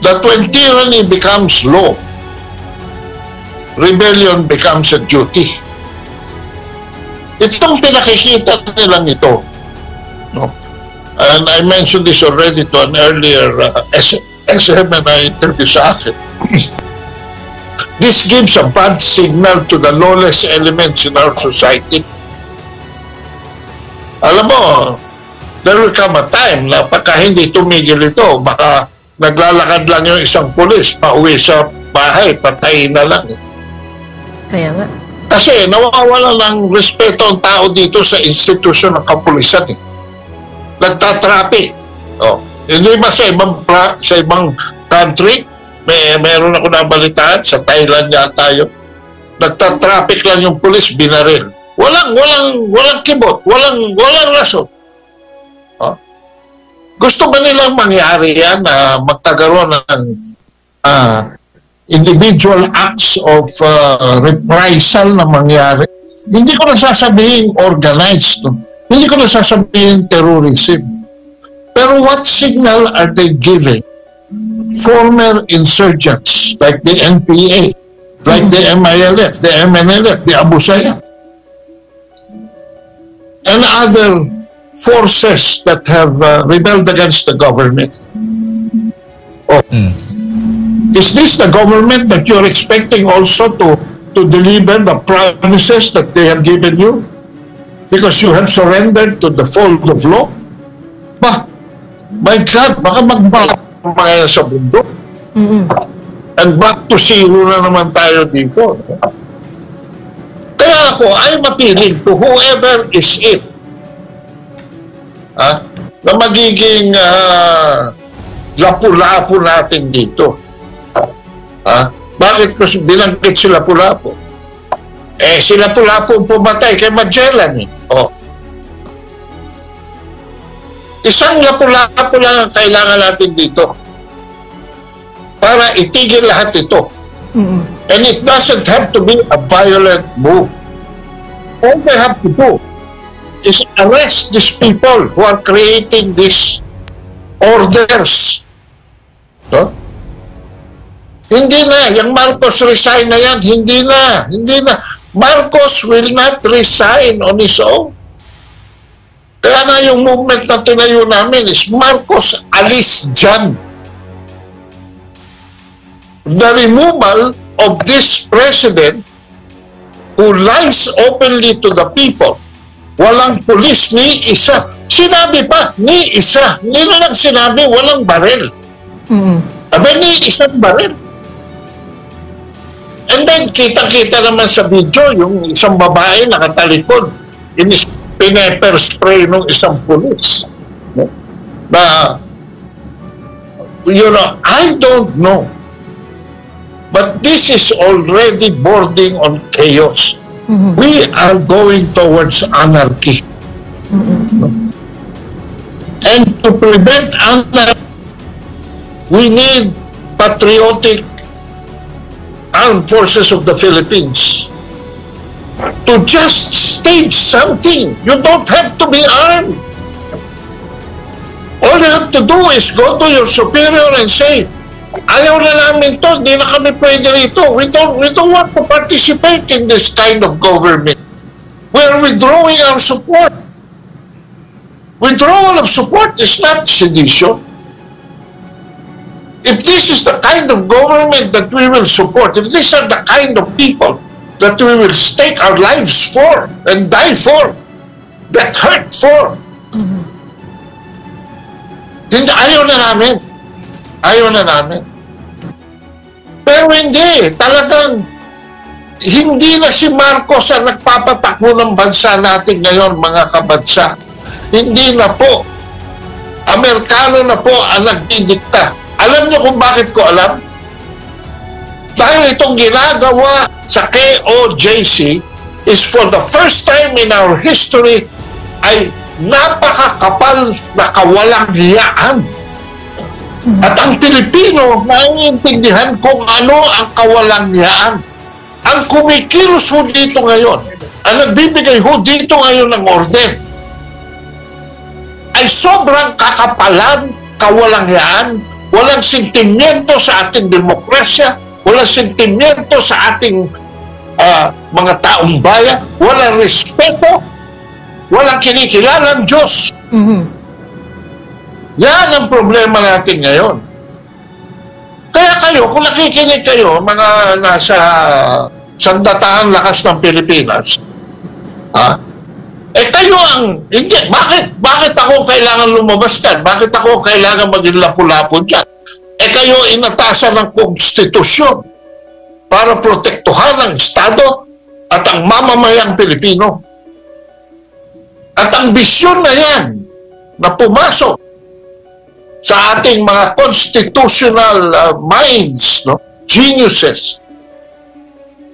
that when tyranny becomes law, rebellion becomes a duty. Itong pinakikita nilang ito, no? And I mentioned this already to an earlier SM na interview sa akin. This gives a bad signal to the lawless elements in our society. Alam mo, there will come a time na pagka hindi tumigil ito, baka naglalakad lang yung isang pulis, pauwi sa bahay, patayin na lang.
Kaya nga.
Kasi nawawala ng respeto ang tao dito sa institusyon ng kapulisan. Nagtatraffic. Hindi ba sa ibang country, meron ako nabalitaan, sa Thailand yata yun, nagtatraffic lang yung pulis, binaril. Walang kibot, walang rason. Gusto ba nilang mangyari yan na magkagaroon ng individual acts of reprisal na mangyari? Hindi ko nasasabihin organized. Hindi ko nasasabihin terrorism. Pero what signal are they giving former insurgents like the NPA, like the MILF, the MNLF, the Abu Sayyaf, and other forces that have rebelled against the government? Is this the government that you're expecting also to deliver the promises that they have given you? Because you have surrendered to the fold of law? My God, baka magbago mga sa mundo. And back to zero na naman tayo dito. Kaya ako ay mapiling to whoever is it. Na magiging lapu-lapu natin dito. Bakit ko binanggit si Lapu-Lapu? Si Lapu-Lapu pumatay kay Magellan. Isang Lapu-Lapu lang ang kailangan natin dito para itigil lahat ito. And it doesn't have to be a violent move. All they have to do is arrest these people who are creating these orders. No? Hindi na. Yung Marcos resign na yan. Hindi na. Marcos will not resign on his own. Kaya nga yung movement na tinayo namin is Marcos alis dyan. The removal of this president who lies openly to the people. Walang pulis, ni isa. Sinabi pa, ni isa. Hindi na lang sinabi, walang baril. Aba, ni isang baril. And then, kita-kita naman sa video, yung isang babae nakatalikod. Pinaper spray ng isang pulis. Na, I don't know. But this is already bordering on chaos. We are going towards anarchy. And to prevent anarchy, we need patriotic armed forces of the Philippines to just stage something. You don't have to be armed. All you have to do is go to your superior and say, ayaw na namin to, hindi na kami pwede rito. We don't want to participate in this kind of government. We are withdrawing our support. Withdrawal of support is not sedition. If this is the kind of government that we will support, if these are the kind of people that we will stake our lives for and die for, get hurt for, hindi, ayaw na namin. Ayaw na namin. Pero hindi, talagang hindi na si Marcos ang nagpapatakbo ng bansa natin ngayon, mga kabansa. Hindi na po. Amerikano na po ang nagdidikta. Alam niyo kung bakit ko alam? Dahil itong ginagawa sa KOJC is for the first time in our history ay napakakapal na kawalang hiyaan. At ang Pilipino, naiintindihan kung ano ang kawalangyaan. Ang kumikilos ho dito ngayon, ang nagbibigay ho dito ngayon ng orden, ay sobrang kakapalan, kawalangyaan, walang sentimiento sa ating demokrasya, walang sentimiento sa ating mga taong bayan, walang respeto, walang kinikilalang Diyos. Yan ang problema natin ngayon. Kaya kayo, kung nakikinig kayo, mga nasa sandataan lakas ng Pilipinas, kayo ang, hindi, bakit ako kailangan lumabas dyan? Bakit ako kailangan maging lapu-lapu dyan? Kayo inatasan ng konstitusyon para protektuhan ang Estado at ang mamamayang Pilipino. At ang bisyon na yan, na pumasok sa ating mga constitutional minds, geniuses,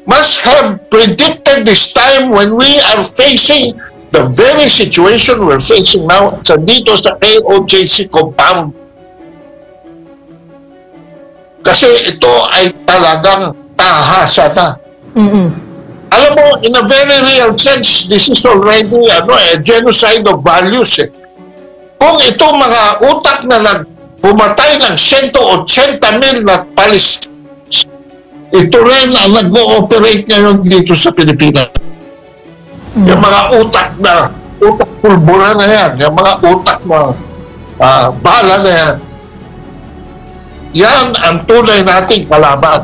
must have predicted this time when we are facing the very situation we're facing now dito sa KOJC compound. Kasi ito ay talagang tahasa na. Alam mo, in a very real sense, this is already a genocide of values. Kung itong mga utak na pumatay ng 180,000 na Palestinians, ito rin ang nag-ooperate ngayon dito sa Pilipinas. Yung mga utak pulbura na yan, yung mga utak na bala na yan, yan ang tunay nating kalaban.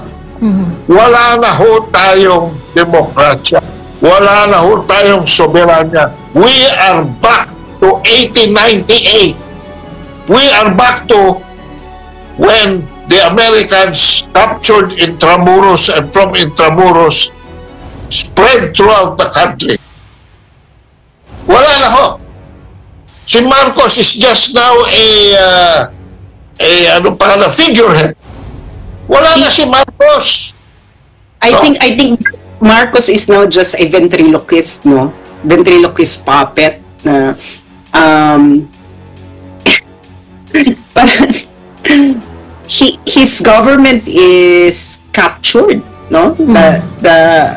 Wala na ho tayong demokrasya. Wala na ho tayong soberanya. We are back to 1898. We are back to when the Americans captured Intramuros and from Intramuros spread throughout the country. Wala na ho. Si Marcos is just now a figurehead. Wala na si Marcos.
I think Marcos is now just a ventriloquist, no? Ventriloquist puppet na his government is captured, no?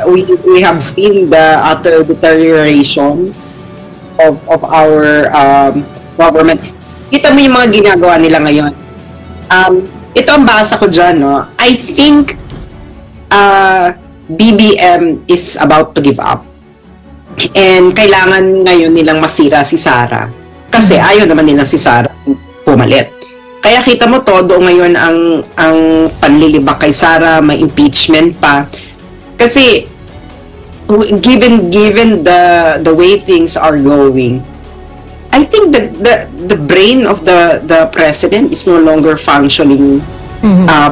We have seen the utter deterioration of our government. Kita mo yung mga ginagawa nila ngayon. Ito ang basa ko dyan, no? I think BBM is about to give up. And kailangan ngayon nilang masira si Sara. Kasi ayaw naman nilang si Sara pumalit. Kaya kita mo todo ngayon ang panlilibak kay Sara, may impeachment pa. Kasi given the way things are going, I think the brain of the president is no longer functioning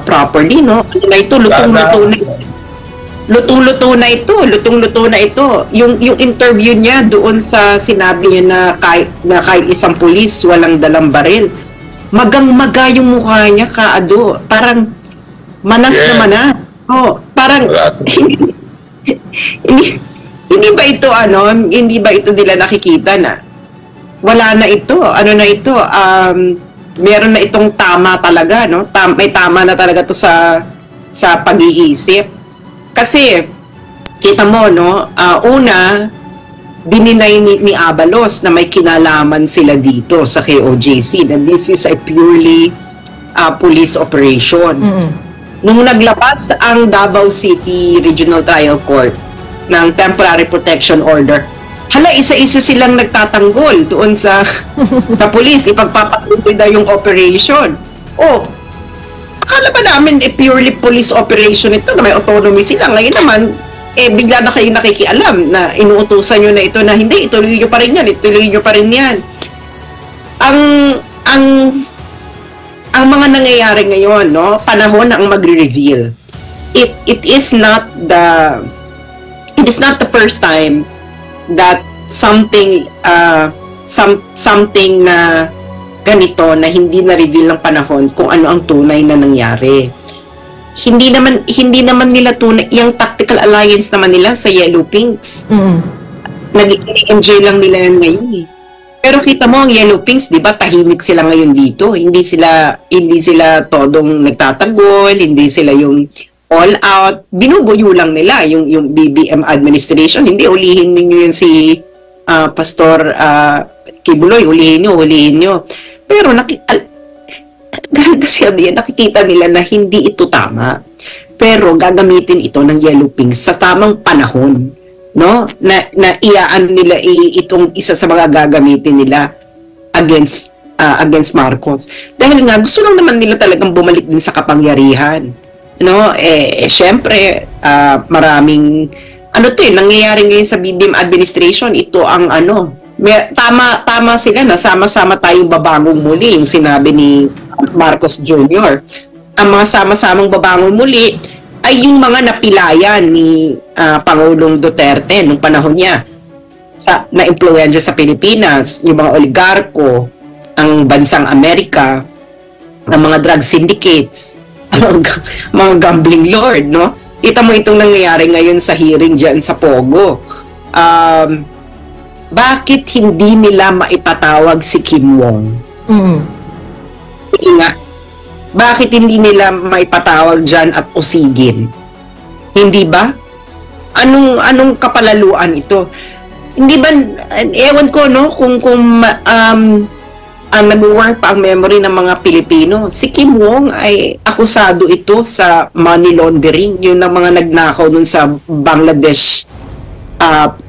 properly, no? Ito lutong-luto na ito. Yung interview niya doon sa sinabi niya na kahit isang pulis walang dalang baril. Magang-maga yung mukha niya, Kaado. Parang manas na manas. Oh, parang hindi ba ito nila nakikita na wala na ito, meron na itong tama talaga, no? May tama na talaga to sa pag-iisip. Kasi kita mo, no, una dininay ni Abalos na may kinalaman sila dito sa KOJC, na this is a purely police operation. Nung naglabas ang Davao City Regional Trial Court ng temporary protection order, hala, isa-isa silang nagtatanggol doon sa police, ipagpapatuloy na yung operation. Oh, akala ba namin purely police operation ito, na may autonomy sila. Ngayon naman, bigla na kayo nakikialam na inuutusan nyo na ito na hindi, ituloy nyo pa rin yan. Ang mga nangyayari ngayon, no, panahon ang magre-reveal. It is not the first time that something na ganito na hindi na-reveal ng panahon kung ano ang tunay na nangyari. Hindi naman nila tunay, yung tactical alliance naman nila sa Yellow Pinks. Nag-enjoy lang nila yan ngayon eh. Pero kita mo ang Yellow Pinks, di ba, tahimik sila ngayon dito. Hindi sila todong nagtatanggol, hindi sila yung all out. Binubuyo lang nila yung BBM administration. Hindi, ulihin ninyo yun si Pastor Kibuloy, ulihin nyo. Pero ganda siya diyan, nakikita nila na hindi ito tama. Pero gagamitin ito ng Yellow Pinks sa tamang panahon, no? Na iyaan nila itong isa sa mga gagamitin nila against Marcos. Dahil nga gusto lang naman nila talagang bumalik din sa kapangyarihan. No? Syempre, maraming nangyayari ngayon sa BBM administration. Ito ang tama sila na sama-sama tayong babangong muli, yung sinabi ni Marcos Jr. Ang mga sama-samang babangong muli ay yung mga napilayan ni Pangulong Duterte nung panahon niya na impluwensya sa Pilipinas, yung mga oligarko, ang bansang Amerika, ang mga drug syndicates, mga gambling lord, no? Kita mo itong nangyayari ngayon sa hearing dyan sa Pogo. Bakit hindi nila maipatawag si Kim Wong? Nga, bakit hindi nila maipatawag dyan at usigin? Hindi ba? Anong kapalaluan ito? Hindi ba, ewan ko, no, kung nag-work pa ang memory ng mga Pilipino. Si Kim Wong ay akusado ito sa money laundering, yun ang mga nagnakaw nun sa Bangladesh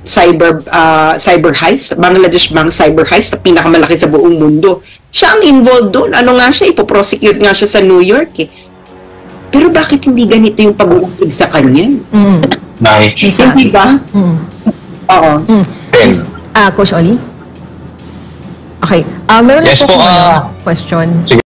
cyber heist, Bangladesh Bank cyber heist, na pinakamalaki sa buong mundo. Siya ang involved doon. Ano nga siya, ipoprosecute nga siya sa New York eh. Pero bakit hindi ganito yung pag-uukid sa kanya? Hindi ba? Oo.
Coach Oli? Okay. Meron
Yes
po
po,
question.